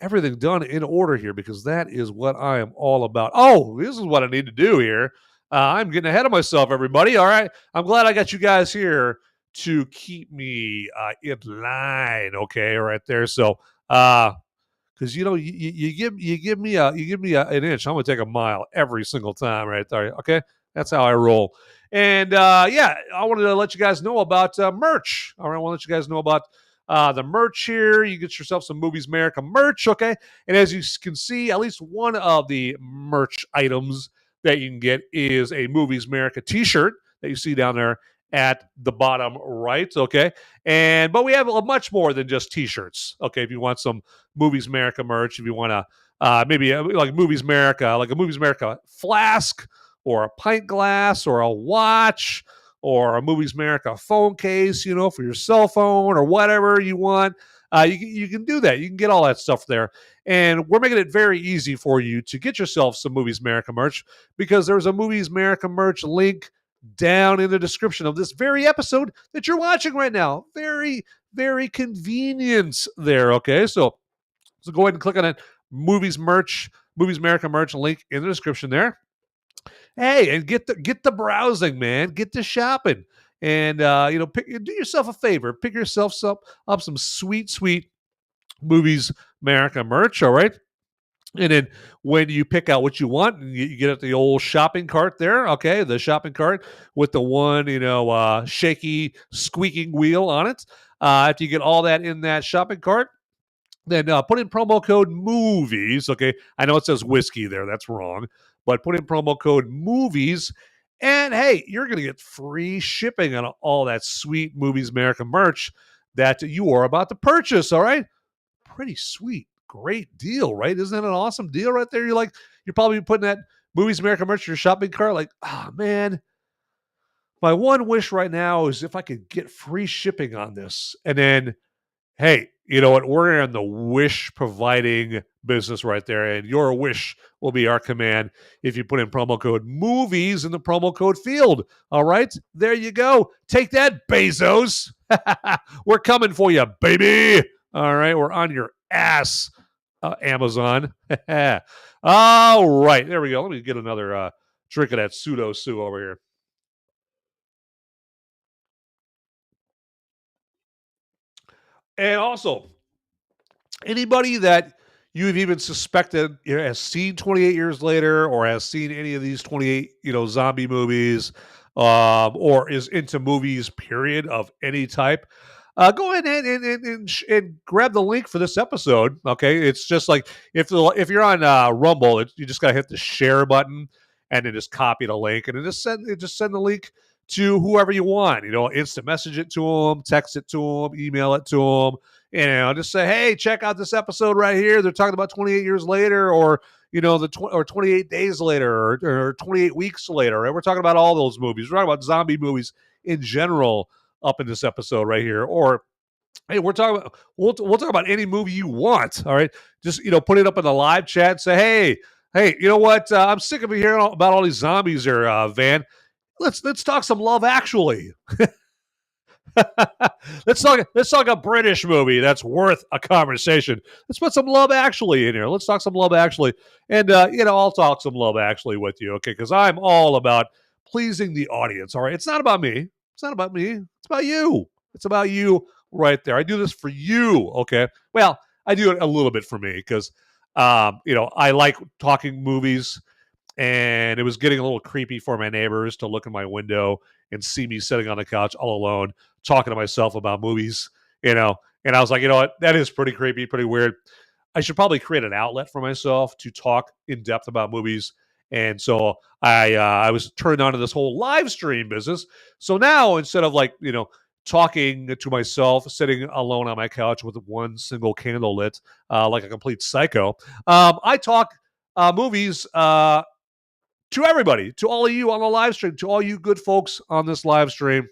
everything done in order here, because that is what I am all about. Oh, this is what I need to do here. I'm getting ahead of myself, everybody. All right. I'm glad I got you guys here to keep me in line. Okay, right there. So, because you give me an inch, I'm gonna take a mile every single time, right there. Okay, that's how I roll. And yeah, I wanted to let you guys know about merch. All right, I want to let you guys know about the merch here. You get yourself some Movies Merica merch, okay? And as you can see, at least one of the merch items that you can get is a Movies Merica T-shirt that you see down there at the bottom right, okay? But we have much more than just T-shirts, okay? If you want some Movies Merica merch, if you want to maybe like Movies Merica, like a Movies Merica flask or a pint glass or a watch or a Movies Merica phone case, for your cell phone or whatever you want. You can do that. You can get all that stuff there. And we're making it very easy for you to get yourself some Movies Merica merch because there's a Movies Merica merch link down in the description of this very episode that you're watching right now. Very, very convenient there, okay? So go ahead and click on that Movies Merica merch link in the description there. Hey, and get the browsing, man. Get the shopping, and do yourself a favor. Pick yourself up some sweet Movies Merica merch. All right. And then when you pick out what you want, you get at the old shopping cart there, okay, the shopping cart with the one, shaky, squeaking wheel on it. After you get all that in that shopping cart, then put in promo code MOVIES, okay? I know it says whiskey there. That's wrong. But put in promo code MOVIES, and hey, you're going to get free shipping on all that sweet Movies Merica merch that you are about to purchase, all right? Pretty sweet. Great deal, right? Isn't that an awesome deal right there? You're probably putting that Movies Merica merch in your shopping cart like, man, my one wish right now is if I could get free shipping on this. And then, hey, you know what? We're in the wish providing business right there. And your wish will be our command if you put in promo code MOVIES in the promo code field. All right? There you go. Take that, Bezos. We're coming for you, baby. All right? We're on your ass, Amazon. All right. There we go. Let me get another drink of that pseudo-sue over here. And also, anybody that you've even suspected has seen 28 Years Later or has seen any of these 28, zombie movies or is into movies, period, of any type, go ahead and grab the link for this episode, okay? It's just like if you're on Rumble, you just got to hit the share button and then just copy the link and then just send the link to whoever you want. Instant message it to them, text it to them, email it to them. Just say, hey, check out this episode right here. They're talking about 28 Years Later, or or 28 Days Later, or 28 Weeks Later. Right? We're talking about all those movies. We're talking about zombie movies in general up in this episode right here. Or hey, we'll talk about any movie you want. All right, just put it up in the live chat. Say, hey, you know what? I'm sick of hearing about all these zombies here, Van. Let's talk some Love Actually. let's talk a British movie that's worth a conversation. Let's put some Love Actually in here. Let's talk some Love Actually, and I'll talk some Love Actually with you, okay? Because I'm all about pleasing the audience. All right, it's not about me. It's not about me. It's about you. It's about you right there. I do this for you, okay? Well, I do it a little bit for me because I like talking movies. And it was getting a little creepy for my neighbors to look in my window and see me sitting on the couch all alone, talking to myself about movies, And I was like, you know what? That is pretty creepy, pretty weird. I should probably create an outlet for myself to talk in depth about movies. And so I was turned on to this whole live stream business. So now instead of talking to myself, sitting alone on my couch with one single candle lit, like a complete psycho, I talk movies to everybody, to all of you on the live stream, to all you good folks on this live stream.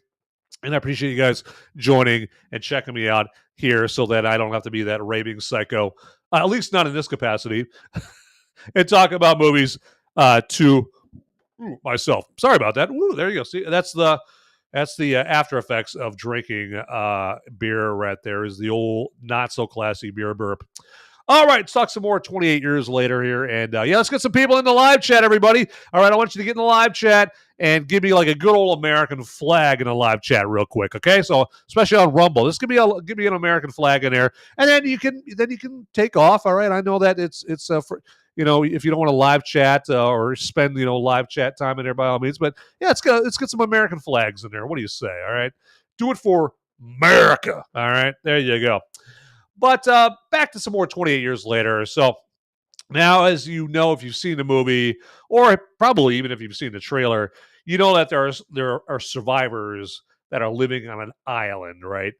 And I appreciate you guys joining and checking me out here so that I don't have to be that raving psycho, at least not in this capacity, and talk about movies to myself. Sorry about that. Woo, there you go. See, that's the after effects of drinking beer right there, is the old not so classy beer burp. All right, let's talk some more 28 years later here. And let's get some people in the live chat, everybody. All right, I want you to get in the live chat and give me like a good old American flag in the live chat real quick, okay? So especially on Rumble, just give me an American flag in there, and then you can take off. All right, I know that it's for, if you don't want to live chat or spend live chat time in there by all means, but yeah, let's get some American flags in there. What do you say? All right, do it for Merica. All right, there you go. But back to some more 28 years later. So now, as you know, if you've seen the movie, or probably even if you've seen the trailer, you know that there are survivors that are living on an island, right?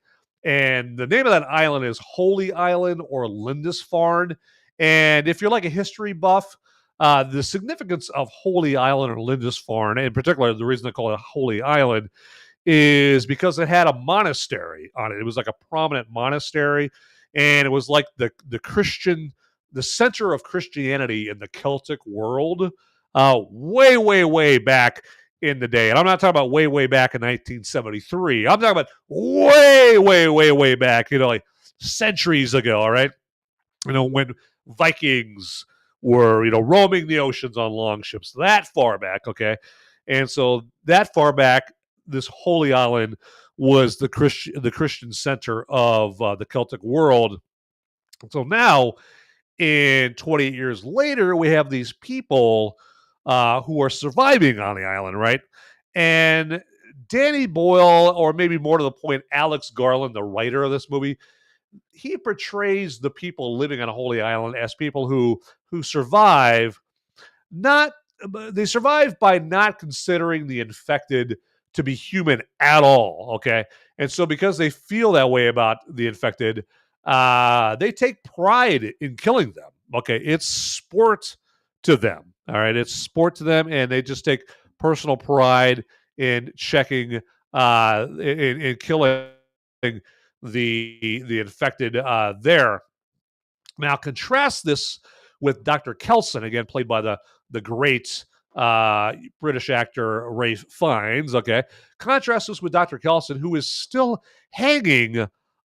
And the name of that island is Holy Island or Lindisfarne. And if you're like a history buff, the significance of Holy Island or Lindisfarne, in particular, the reason they call it Holy Island, is because it had a monastery on it. It was like a prominent monastery, and it was like the center of Christianity in the Celtic world, way, way, way back in the day. And I'm not talking about way, way back in 1973. I'm talking about way, way, way, way back, like centuries ago, all right? When Vikings were, roaming the oceans on long ships, that far back, okay? And so that far back, this Holy Island was the Christian center of the Celtic world. So now, in 28 years later, we have these people who are surviving on the island, right? And Danny Boyle, or maybe more to the point, Alex Garland, the writer of this movie, he portrays the people living on a Holy Island as people who survive. They survive by not considering the infected to be human at all, okay? And so because they feel that way about the infected, they take pride in killing them, okay? It's sport to them, all right? It's sport to them, and they just take personal pride in checking, in killing the infected there. Now, contrast this with Dr. Kelson, again, played by the great British actor Ralph Fiennes, okay? Contrast this with Dr. Kelson, who is still hanging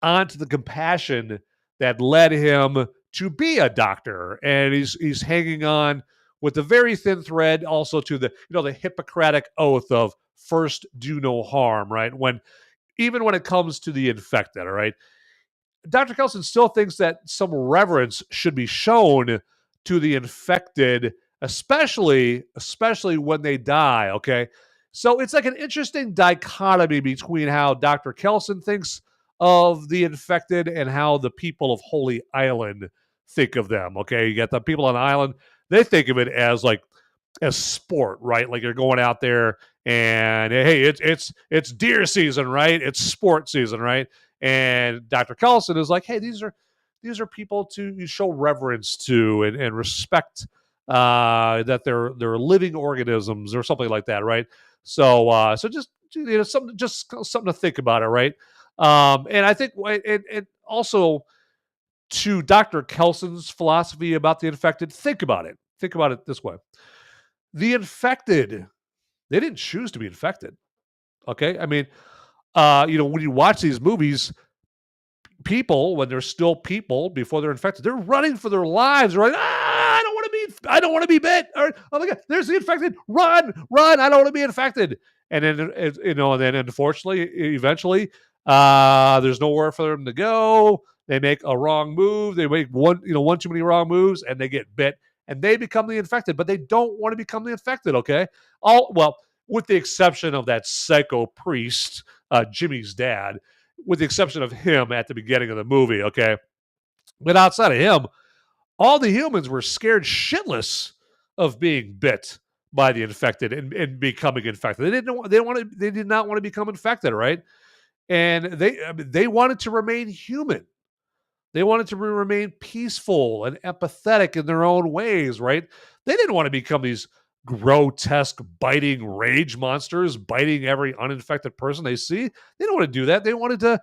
onto the compassion that led him to be a doctor. And he's hanging on with a very thin thread also to the Hippocratic oath of first do no harm, right? Even when it comes to the infected, all right? Dr. Kelson still thinks that some reverence should be shown to the infected, especially when they die, okay? So it's like an interesting dichotomy between how Dr. Kelson thinks of the infected and how the people of Holy Island think of them, okay? You got the people on the island, they think of it as sport, right? Like you're going out there and hey, it's deer season, right? It's sport season, right? And Dr. Kelson is like, hey, these are people to show reverence to and respect that they're living organisms or something like that, right? So just something to think about it, right? And I think and also to Dr. Kelson's philosophy about the infected, think about it. Think about it this way. The infected, they didn't choose to be infected. Okay? I mean, when you watch these movies, people, when they're still people before they're infected, they're running for their lives, right? I don't want to be bit. Or, oh my God, there's the infected. Run. I don't want to be infected. And then, unfortunately, eventually, there's nowhere for them to go. They make a wrong move. They make one too many wrong moves, and they get bit, and they become the infected. But they don't want to become the infected. Okay, with the exception of that psycho priest, Jimmy's dad, with the exception of him at the beginning of the movie. Okay, but outside of him, all the humans were scared shitless of being bit by the infected and becoming infected. They did not want to become infected, right? And they wanted to remain human. They wanted to remain peaceful and empathetic in their own ways, right? They didn't want to become these grotesque, biting rage monsters, biting every uninfected person they see. They didn't want to do that. They wanted to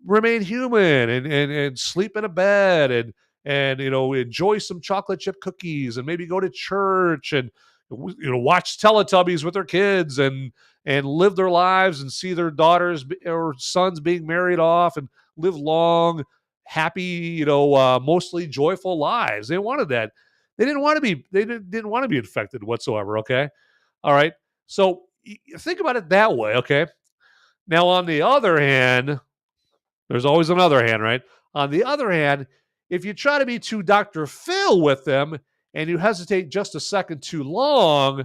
remain human and sleep in a bed and enjoy some chocolate chip cookies and maybe go to church and watch Teletubbies with their kids and live their lives and see their daughters or sons being married off and live long, happy, mostly joyful lives. They wanted that. They didn't want to be. They didn't want to be infected whatsoever. Okay, all right. So think about it that way. Okay. Now, on the other hand, there's always another hand, right? On the other hand, if you try to be too Dr. Phil with them and you hesitate just a second too long,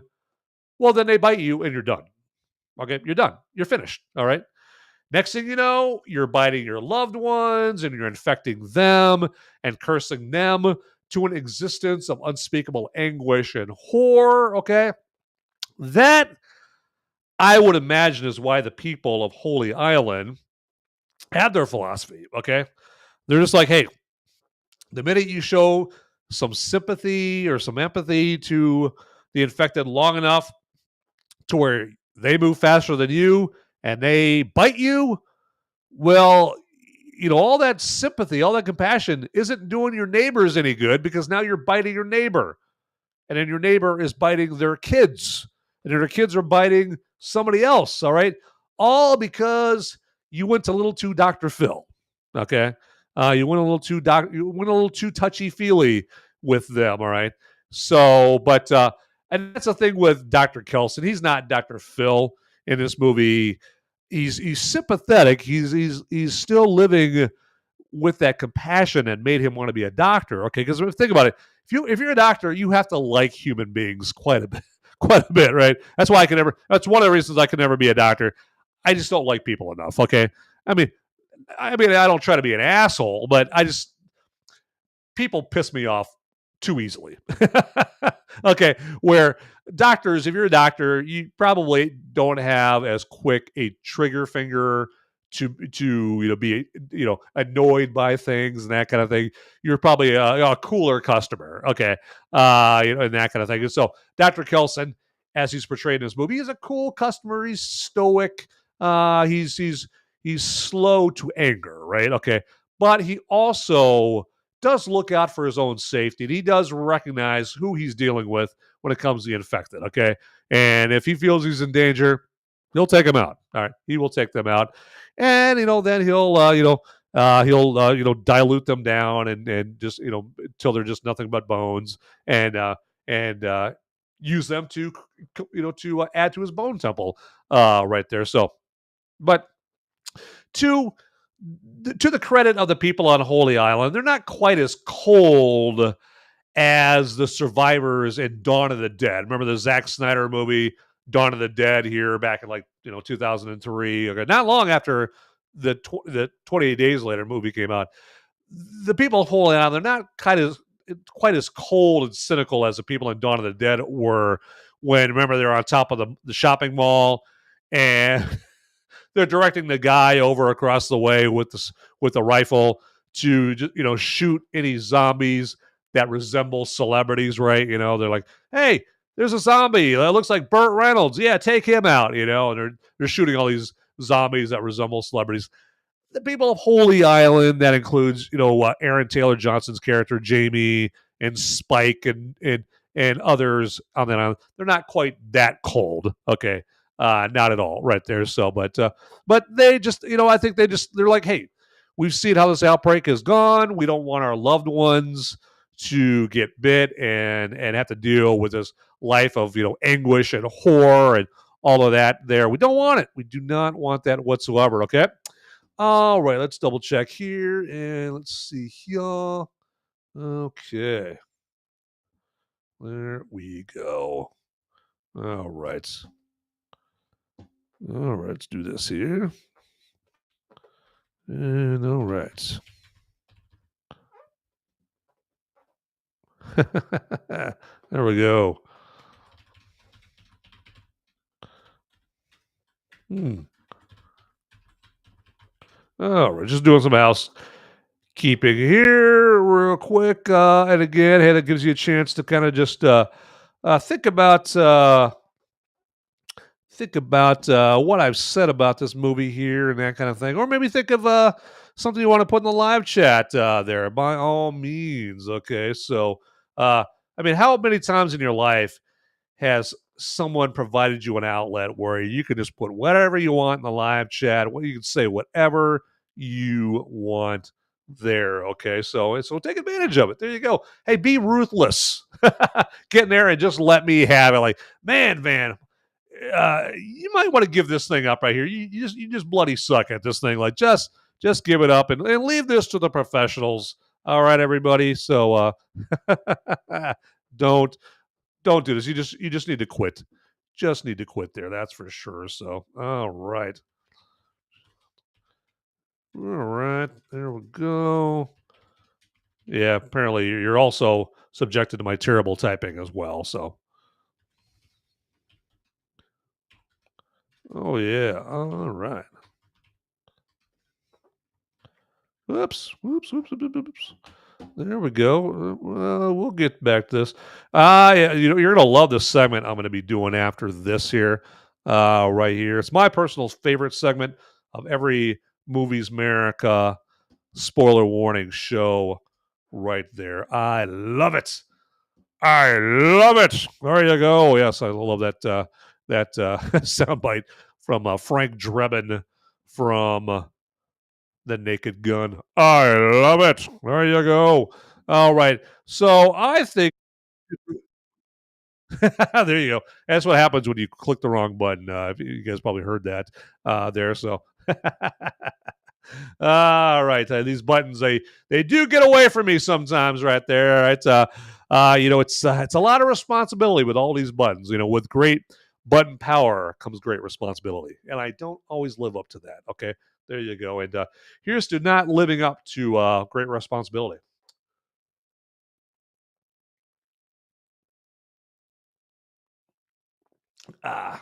well, then they bite you and you're done. Okay, you're done. You're finished. All right. Next thing you know, you're biting your loved ones and you're infecting them and cursing them to an existence of unspeakable anguish and horror. Okay. That, I would imagine, is why the people of Holy Island have their philosophy. Okay. They're just like, hey, the minute you show some sympathy or some empathy to the infected long enough to where they move faster than you and they bite you, well, all that sympathy, all that compassion isn't doing your neighbors any good, because now you're biting your neighbor. And then your neighbor is biting their kids. And then their kids are biting somebody else, all right? All because you went a little too Dr. Phil, okay? You went a little too touchy-feely with them, all right? So, but, and that's the thing with Dr. Kelson. He's not Dr. Phil in this movie. He's sympathetic. He's still living with that compassion that made him want to be a doctor. Okay, because think about it. If you're a doctor, you have to like human beings quite a bit, right? That's why that's one of the reasons I can never be a doctor. I just don't like people enough. Okay, I mean, I don't try to be an asshole, but people piss me off too easily. Okay, where doctors, if you're a doctor, you probably don't have as quick a trigger finger to be annoyed by things and that kind of thing. You're probably a cooler customer, okay, and that kind of thing. And so Dr. Kelson, as he's portrayed in this movie, is a cool customer. He's stoic. He's slow to anger, right? Okay, but he also does look out for his own safety, and he does recognize who he's dealing with when it comes to the infected, okay? And if he feels he's in danger, he'll take them out. All right, he will take them out, and then he'll dilute them down and just until they're just nothing but bones, and use them to add to his bone temple right there. So, but to the credit of the people on Holy Island, they're not quite as cold as the survivors in Dawn of the Dead. Remember the Zack Snyder movie Dawn of the Dead here back in 2003, okay, not long after the 28 Days Later movie came out. The people of Holy Island, they're not quite as cold and cynical as the people in Dawn of the Dead were when, remember, they're on top of the shopping mall and they're directing the guy over across the way with the rifle to shoot any zombies that resemble celebrities, right? They're like, hey, there's a zombie that looks like Burt Reynolds. Yeah, take him out, and they're shooting all these zombies that resemble celebrities. The people of Holy Island, that includes, Aaron Taylor Johnson's character, Jamie, and Spike, and others on that island, they're not quite that cold, okay? Not at all, right there. So, but they just, I think they're like, hey, we've seen how this outbreak has gone. We don't want our loved ones to get bit and have to deal with this life of anguish and horror and all of that. There, we don't want it. We do not want that whatsoever. Okay. All right, let's double check here and let's see here. Okay, there we go. All right. All right, let's do this here. And all right. There we go. All right, just doing some housekeeping here real quick. And again, hey, that gives you a chance to kind of just think about what I've said about this movie here and that kind of thing. Or maybe think of something you want to put in the live chat there, by all means. Okay, so, how many times in your life has someone provided you an outlet where you can just put whatever you want in the live chat, you can say whatever you want there. Okay, so take advantage of it. There you go. Hey, be ruthless. Get in there and just let me have it. Like, man, Van, you might want to give this thing up right here. You just bloody suck at this thing. Like, just give it up and leave this to the professionals. All right, everybody. So don't do this. You just need to quit. Just need to quit there. That's for sure. So all right. All right, there we go. Yeah, apparently you're also subjected to my terrible typing as well. So, oh yeah, all right. Whoops. There we go. We'll get back to this. Yeah, you're gonna love this segment I'm gonna be doing after this here, right here. It's my personal favorite segment of every Movies America spoiler warning show right there. I love it. I love it. There you go. Yes, I love that soundbite from Frank Drebin from The Naked Gun. I love it. There you go. All right. So I think there you go. That's what happens when you click the wrong button. You guys probably heard that there. So all right, these buttons they do get away from me sometimes, right there. It's it's a lot of responsibility with all these buttons. With great button power comes great responsibility, and I don't always live up to that. Okay, there you go. And here's to not living up to great responsibility. Ah.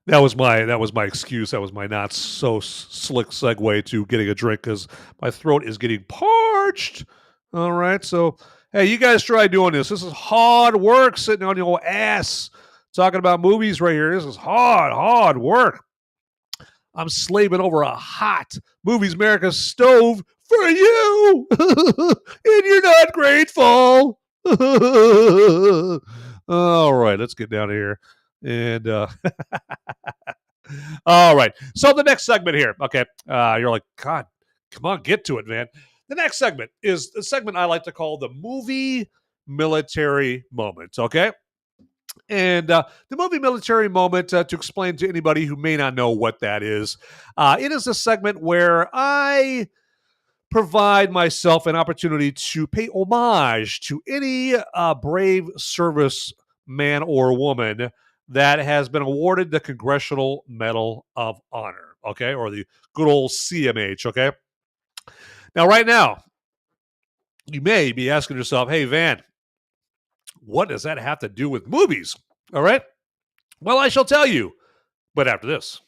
That was my excuse. That was my not so slick segue to getting a drink because my throat is getting parched. All right, so hey, you guys try doing this. This is hard work sitting on your ass talking about movies right here. This is hard work. I'm slaving over a hot Movies America stove for you, and you're not grateful. All right, let's get down here. And all right. So the next segment here. Okay. You're like, God, come on, get to it, man. The next segment is the segment I like to call the movie military moment. Okay. And the movie military moment, to explain to anybody who may not know what that is, it is a segment where I provide myself an opportunity to pay homage to any brave service man or woman that has been awarded the Congressional Medal of Honor, okay, or the good old CMH, okay? Now, right now, you may be asking yourself, hey, Van, what does that have to do with movies? All right? Well, I shall tell you, but after this.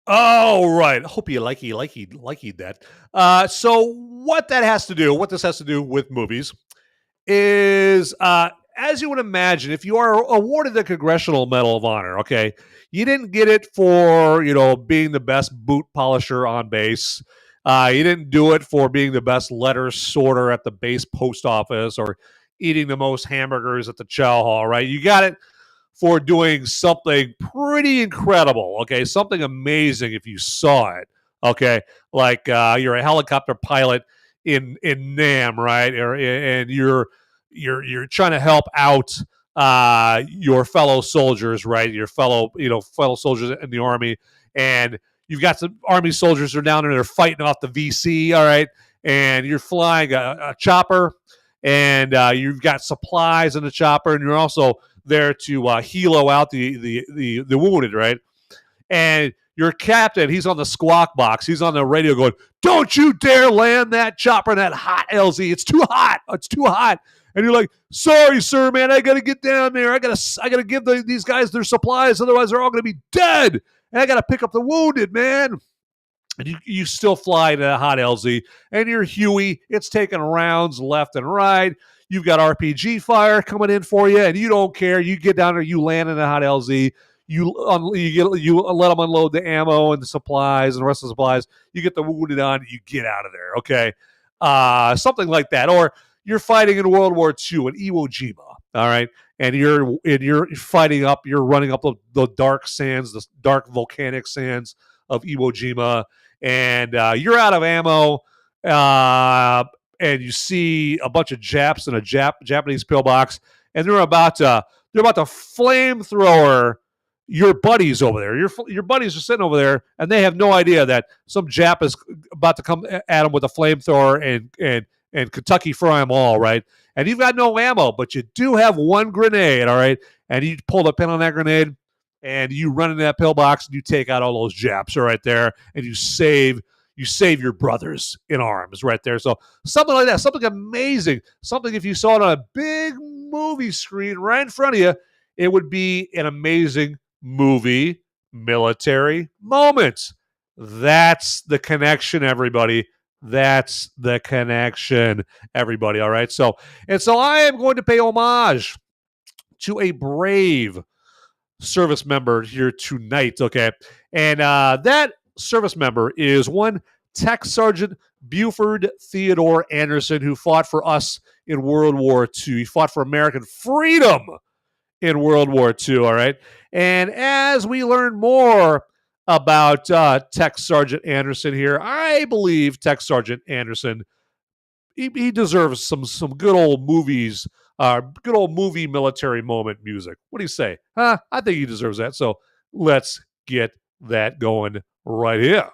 All right. I hope you likey that. So what this has to do with movies is, as you would imagine, if you are awarded the Congressional Medal of Honor, okay, you didn't get it for, being the best boot polisher on base. You didn't do it for being the best letter sorter at the base post office or eating the most hamburgers at the chow hall, right? You got it for doing something pretty incredible, okay? Something amazing if you saw it, okay? Like you're a helicopter pilot in Nam, right? And you're trying to help out your fellow soldiers, right? Your fellow soldiers in the Army, and you've got some Army soldiers who are down there, they're fighting off the VC, all right? And you're flying a chopper, and you've got supplies in the chopper, and you're also there to helo out the wounded, right? And your captain, he's on the squawk box. He's on the radio going, "Don't you dare land that chopper in that hot LZ. It's too hot. It's too hot." And you're like, "Sorry, sir, man. I got to get down there. I got to give these guys their supplies. Otherwise, they're all going to be dead. And I got to pick up the wounded, man." And you still fly to a hot LZ, and you're Huey. It's taking rounds left and right. You've got RPG fire coming in for you, and you don't care. You get down there, you land in a hot LZ. You let them unload the ammo and the supplies and the rest of the supplies. You get the wounded on, you get out of there, okay? something like that. Or you're fighting in World War II in Iwo Jima, all right, and you're fighting up, you're running up the dark sands, the dark volcanic sands of Iwo Jima, and you're out of ammo, and you see a bunch of Japs in a Japanese pillbox, and they're about to flamethrower your buddies over there. Your buddies are sitting over there, and they have no idea that some Jap is about to come at them with a flamethrower and Kentucky fry them all, right? And you've got no ammo, but you do have one grenade, all right? And you pull the pin on that grenade, and you run into that pillbox, and you take out all those Japs right there, and you save your brothers in arms right there. So something like that, something amazing, something if you saw it on a big movie screen right in front of you, it would be an amazing movie military moment. That's the connection, everybody. That's the connection, everybody. All right. So I am going to pay homage to a brave service member here tonight. Okay. And that service member is one Tech Sergeant Buford Theodore Anderson, who fought for us in World War II. He fought for American freedom in World War II. All right. And as we learn more about Tech Sergeant Anderson here, I believe Tech Sergeant Anderson, he deserves some good old movies, good old movie military moment music. What do you say? I think he deserves that. So let's get that going right here.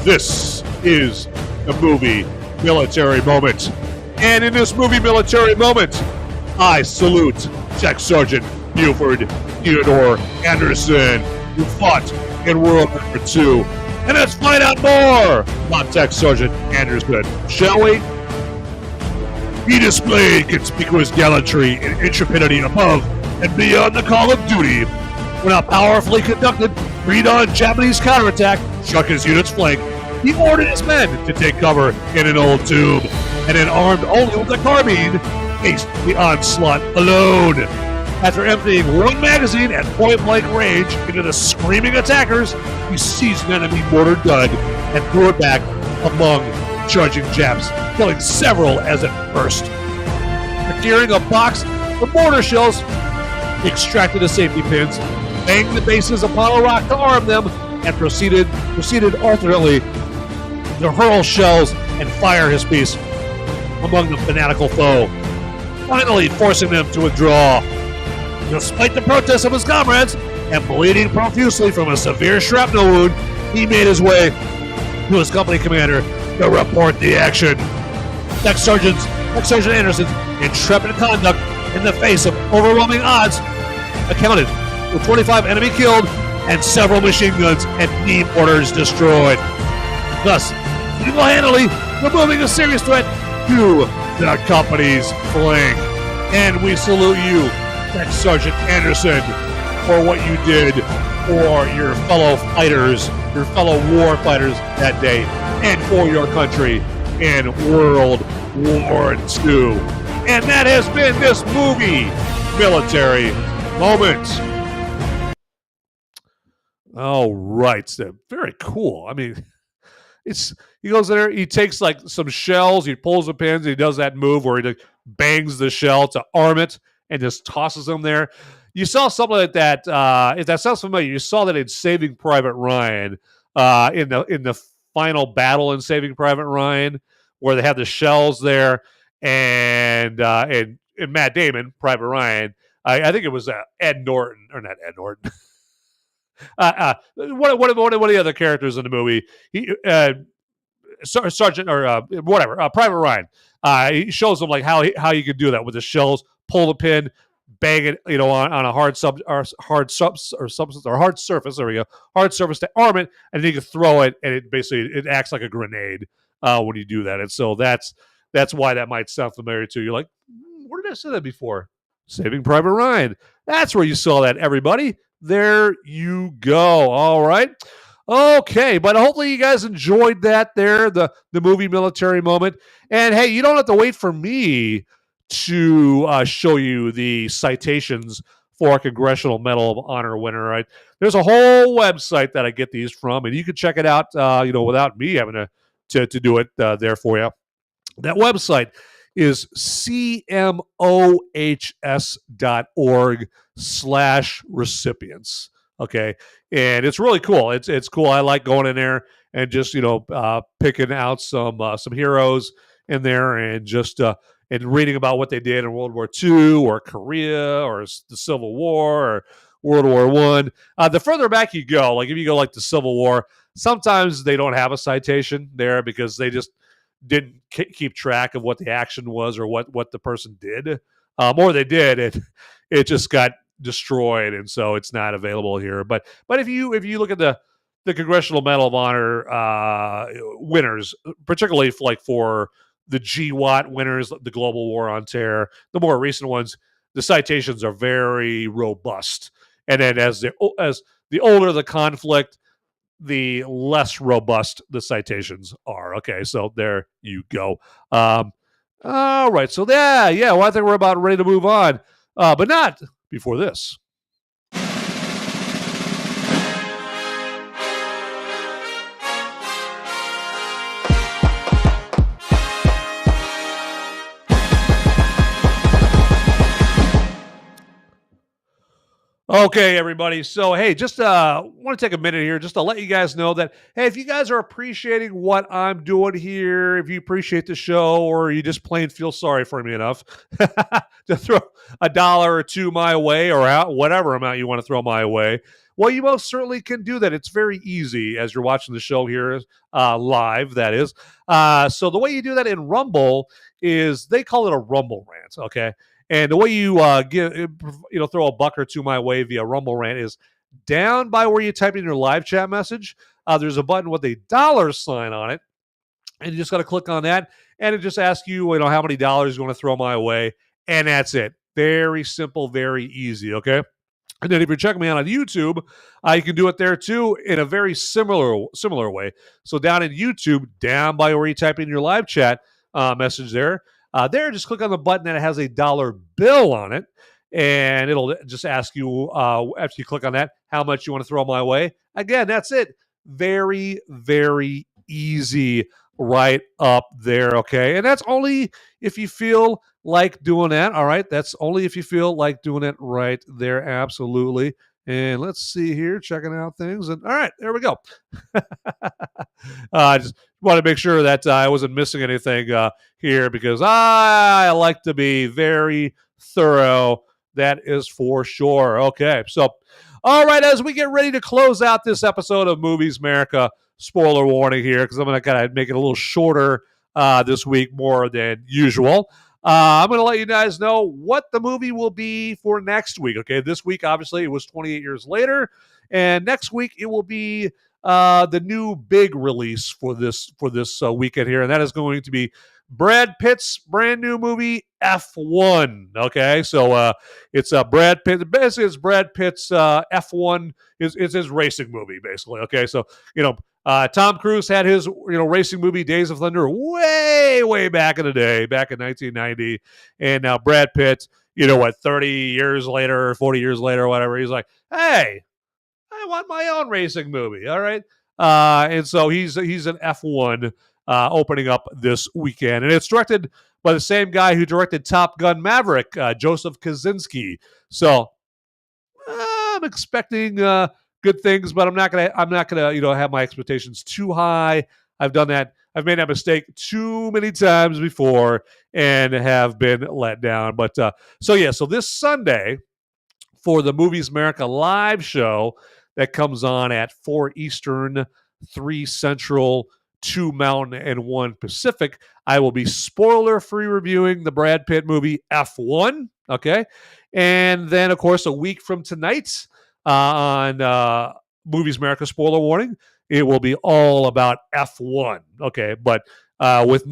This is the movie military moment. And in this movie military moment, I salute Tech Sergeant Buford Theodore Anderson, who fought in World War II. And let's find out more about Tech Sergeant Anderson, shall we? He displayed conspicuous gallantry and intrepidity above and beyond the call of duty when a powerfully conducted pre-dawn Japanese counterattack struck his unit's flank. He ordered his men to take cover in an old tube, and then, armed only with a carbine, faced the onslaught alone. After emptying one magazine at point-blank range into the screaming attackers, he seized an enemy mortar gun and threw it back among charging Japs, killing several as it burst. Procuring a box of mortar shells, he extracted the safety pins, banged the bases upon a rock to arm them, and proceeded alternately to hurl shells and fire his piece among the fanatical foe, finally forcing them to withdraw. Despite the protests of his comrades and bleeding profusely from a severe shrapnel wound, he made his way to his company commander to report the action. Tech Sergeant Anderson's intrepid conduct in the face of overwhelming odds accounted for 25 enemy killed and several machine guns and knee mortars destroyed, thus single-handedly removing a serious threat to the company's flank. And we salute you, Tech Sergeant Anderson, for what you did for your fellow fighters, your fellow war fighters that day, and for your country in World War II. And that has been this movie military moment. All right, so very cool. I mean, he goes there, he takes like some shells, he pulls the pins, he does that move where he like bangs the shell to arm it and just tosses them there. You saw something like that. If that sounds familiar, you saw that in Saving Private Ryan, in the final battle in Saving Private Ryan, where they have the shells there, and Matt Damon, Private Ryan. I think it was Ed Norton, or not Ed Norton. One of the other characters in the movie, Sergeant or whatever, Private Ryan. He shows them like how you can do that with the shells, pull the pin, bang it, on a hard surface. There we go, hard surface to arm it, and then you can throw it, and it acts like a grenade when you do that. And so that's why that might sound familiar to you. You're like, where did I see that before? Saving Private Ryan. That's where you saw that, everybody. There you go. All right. Okay, but hopefully you guys enjoyed that there, the movie military moment. And hey, you don't have to wait for me to show you the citations for a Congressional Medal of Honor winner, right? There's a whole website that I get these from, and you can check it out, without me having to do it there for you. That website is cmohs.org/recipients. Okay. And it's really cool. It's cool. I like going in there and just, picking out some heroes in there and just, and reading about what they did in World War II or Korea or the Civil War or World War One. The further back you go, like if you go like the Civil War, sometimes they don't have a citation there because they just didn't keep track of what the action was or what the person did, or they did it just got destroyed, and so it's not available here. But if you look at the Congressional Medal of Honor winners, particularly for the GWAT winners, the Global War on Terror, the more recent ones, the citations are very robust. And then as the older the conflict, the less robust the citations are. Okay, so there you go. All right, so well, I think we're about ready to move on, but not before this. Okay, everybody. So, hey, just want to take a minute here just to let you guys know that, hey, if you guys are appreciating what I'm doing here, if you appreciate the show, or you just plain feel sorry for me enough to throw $1 or $2 my way, or out whatever amount you want to throw my way, well, you most certainly can do that. It's very easy as you're watching the show here live, that is. So the way you do that in Rumble is they call it a Rumble rant, okay? And the way you throw a buck or two my way via Rumble Rant is down by where you type in your live chat message. There's a button with a $sign on it, and you just got to click on that, and it just asks you, how many dollars you want to throw my way, and that's it. Very simple, very easy. Okay. And then if you're checking me out on YouTube, you can do it there too in a very similar way. So down in YouTube, down by where you type in your live chat message there. Just click on the button that has a dollar bill on it, and it'll just ask you, after you click on that, how much you want to throw my way. Again, that's it. Very, very easy right up there, okay? And that's only if you feel like doing that, all right? That's only if you feel like doing it right there, absolutely. And let's see here, checking out things. And all right, there we go. I just want to make sure that I wasn't missing anything here because I like to be very thorough. That is for sure. Okay, so all right, as we get ready to close out this episode of Movies Merica, spoiler warning here because I'm going to kind of make it a little shorter this week more than usual. I'm going to let you guys know what the movie will be for next week. Okay, this week, obviously, it was 28 years later. And next week, it will be the new big release for this weekend here. And that is going to be Brad Pitt's brand new movie, F1. Okay, so it's Brad Pitt. Basically, it's Brad Pitt's F1. It's his racing movie, basically. Okay, so, Tom Cruise had his, racing movie Days of Thunder way back in the day, back in 1990. And now Brad Pitt, 30 years later, 40 years later, whatever, he's like, hey, I want my own racing movie. All right. And so he's an F1 opening up this weekend. And it's directed by the same guy who directed Top Gun Maverick, Joseph Kosinski. So I'm expecting good things, but I'm not gonna have my expectations too high. I've done that. I've made that mistake too many times before and have been let down. But so this Sunday for the Movies Merica live show that comes on at 4 Eastern, 3 Central, 2 Mountain, and 1 Pacific, I will be spoiler-free reviewing the Brad Pitt movie F1. Okay, and then of course a week from tonight. On Movies Merica spoiler warning, it will be all about F1. Okay, but with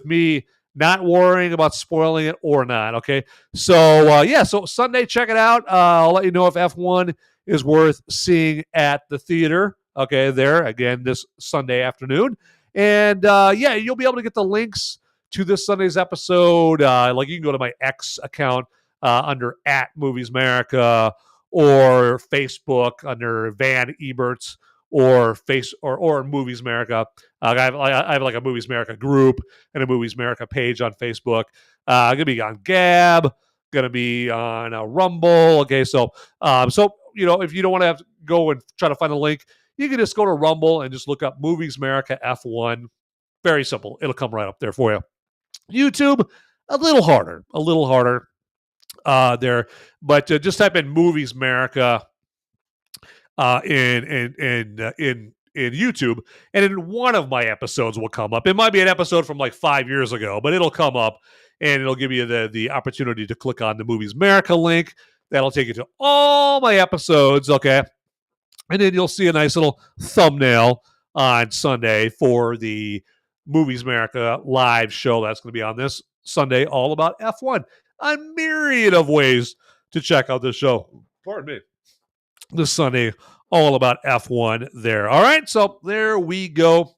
me not worrying about spoiling it or not. Okay, so so Sunday, check it out. I'll let you know if F1 is worth seeing at the theater. okay, there again this Sunday afternoon. And yeah, you'll be able to get the links to this Sunday's episode. Like you can go to my X account under @MoviesMerica or Facebook under Van Eberts or Movies America. I have like a Movies America group and a Movies America page on Facebook. Gonna be on Gab, gonna be on Rumble. Okay, so if you don't want to have to go and try to find a link, you can just go to Rumble and just look up Movies America F1. Very simple. It'll come right up there for you. YouTube, a little harder there, but just type in Movies America in YouTube, and in one of my episodes will come up. It might be an episode from like 5 years ago, but it'll come up, and it'll give you the opportunity to click on the Movies America link. That'll take you to all my episodes, okay? And then you'll see a nice little thumbnail on Sunday for the Movies America live show that's going to be on this Sunday, all about F1. A myriad of ways to check out this show. Pardon me. This Sunday, all about F1 there. All right, so there we go.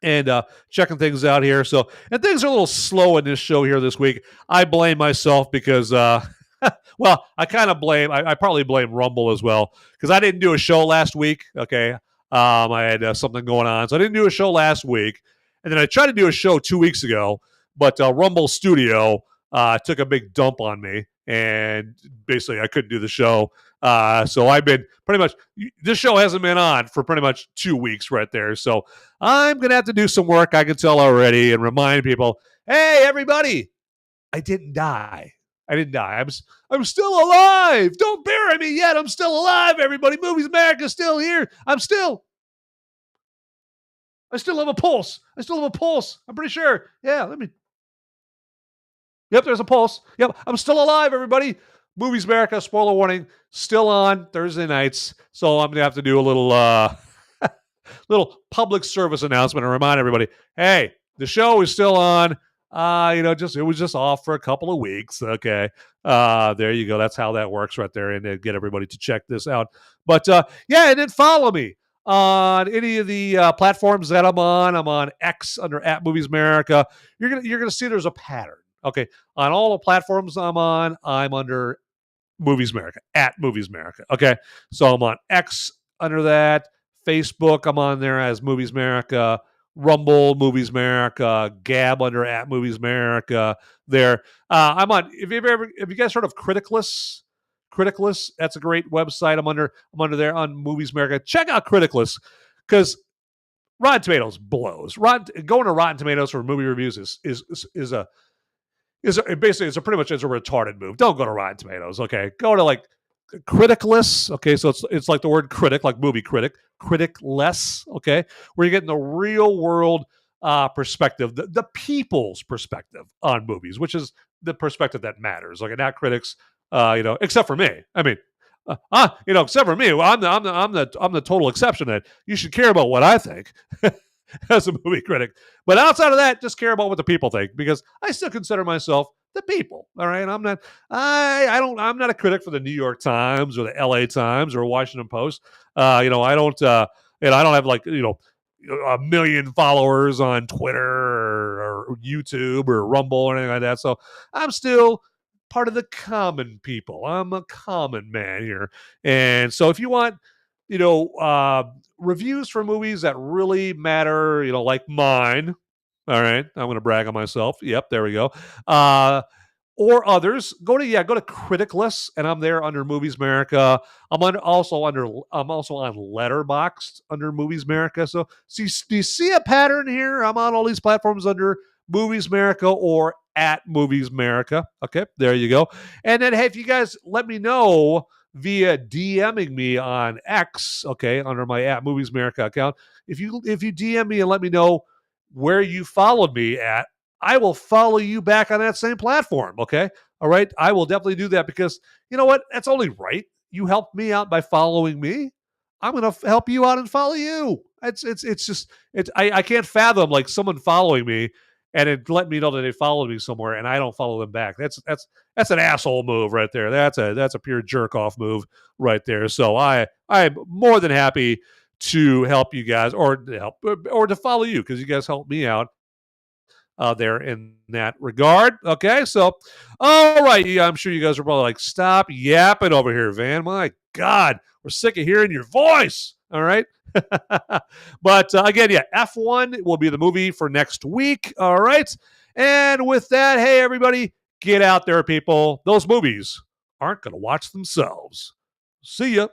And checking things out here. And things are a little slow in this show here this week. I blame myself because, well, I probably blame Rumble as well because I didn't do a show last week. Okay, I had something going on, so I didn't do a show last week. And then I tried to do a show 2 weeks ago, but Rumble Studio took a big dump on me, and basically I couldn't do the show. So I've been pretty much, this show hasn't been on for pretty much 2 weeks right there. So I'm going to have to do some work, I can tell already, and remind people, hey, everybody, I didn't die. I'm still alive. Don't bury me yet. I'm still alive, everybody. Movies America's still here. I still have a pulse. I'm pretty sure. Yeah, Yep, there's a pulse. Yep, I'm still alive, everybody. Movies America, spoiler warning, still on Thursday nights. So I'm going to have to do a little public service announcement and remind everybody, hey, the show is still on. It was just off for a couple of weeks. Okay. There you go. That's how that works right there. And get everybody to check this out. But and then follow me on any of the platforms that I'm on. I'm on X under @MoviesAmerica. You're gonna see there's a pattern. Okay, on all the platforms I'm on, I'm under Movies America @Movies America. Okay, so I'm on X under that. Facebook, I'm on there as Movies America. Rumble, Movies America. Gab under @Movies America. There, I'm on. Have you guys heard of Criticless? Criticless, that's a great website. I'm under there on Movies America. Check out Criticless because Rotten Tomatoes blows. Going to Rotten Tomatoes for movie reviews is pretty much a retarded move. Don't go to Rotten Tomatoes. Okay, go to like Criticless. Okay, so it's like the word critic, like movie critic. Criticless. Okay, where you're getting the real world perspective, the people's perspective on movies, which is the perspective that matters. Okay, not critics. Except for me. I mean, except for me. I'm the total exception that you should care about what I think as a movie critic. But outside of that, just care about what the people think because I still consider myself the people. All right, I'm not a critic for the New York Times or the L.A. Times or Washington Post. I don't have like a million followers on Twitter or YouTube or Rumble or anything like that. So I'm still part of the common people. I'm a common man here. And so if you want, reviews for movies that really matter, like mine, all right, I'm going to brag on myself. Yep, there we go. Or others, go to Criticless, and I'm there under Movies America. I'm also on Letterboxd under Movies America. So do you see a pattern here? I'm on all these platforms under Movies America or @Movies America. Okay, there you go. And then, hey, if you guys let me know via DMing me on X, okay, under my @Movies America account, if you DM me and let me know where you followed me at, I will follow you back on that same platform. Okay, all right, I will definitely do that because you know what? That's only right. You helped me out by following me. I'm going to help you out and follow you. I can't fathom like someone following me and it let me know that they followed me somewhere and I don't follow them back. That's an asshole move right there. That's a pure jerk off move right there. So I'm more than happy to help you guys, or to follow you, because you guys help me out there in that regard. Okay, so all right, I'm sure you guys are probably like, stop yapping over here, Van. My God, we're sick of hearing your voice. All right. But again, yeah, F1 will be the movie for next week. All right. And with that, hey, everybody, get out there, people. Those movies aren't going to watch themselves. See ya.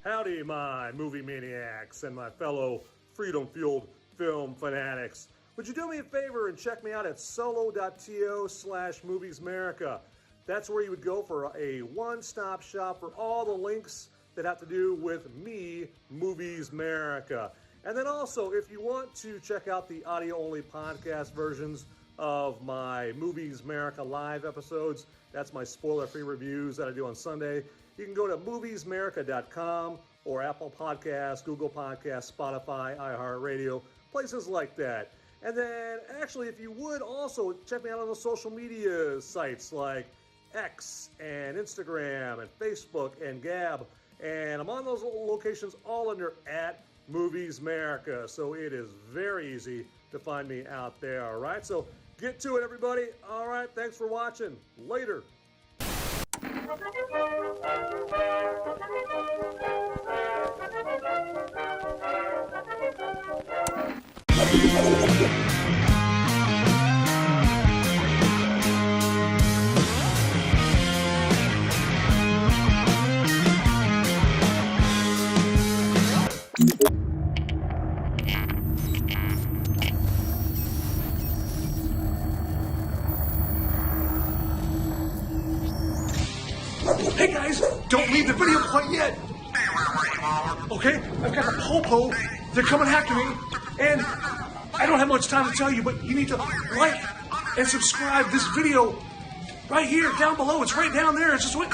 Howdy, my movie maniacs and my fellow freedom-fueled film fanatics. Would you do me a favor and check me out at solo.to/moviesmerica? That's where you would go for a one-stop shop for all the links that have to do with me, Movies Merica. And then also, if you want to check out the audio-only podcast versions of my Movies Merica live episodes, that's my spoiler-free reviews that I do on Sunday, you can go to moviesmerica.com or Apple Podcasts, Google Podcasts, Spotify, iHeartRadio, places like that. And then, actually, if you would also check me out on the social media sites like X and Instagram and Facebook and Gab. And I'm on those locations all under @MoviesMerica. So it is very easy to find me out there, all right? So get to it, everybody. All right, thanks for watching. Later. Hey guys, don't leave the video quite yet. Okay, I've got the Popo. They're coming after me, and I don't have much time to tell you, but you need to like and subscribe this video right here, down below. It's right down there. It's just waiting.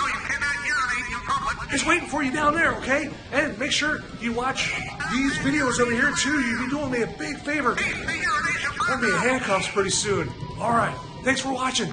It's waiting for you down there, okay? And make sure you watch these videos over here too. You'll be doing me a big favor. I'm gonna be in handcuffs pretty soon. All right, thanks for watching.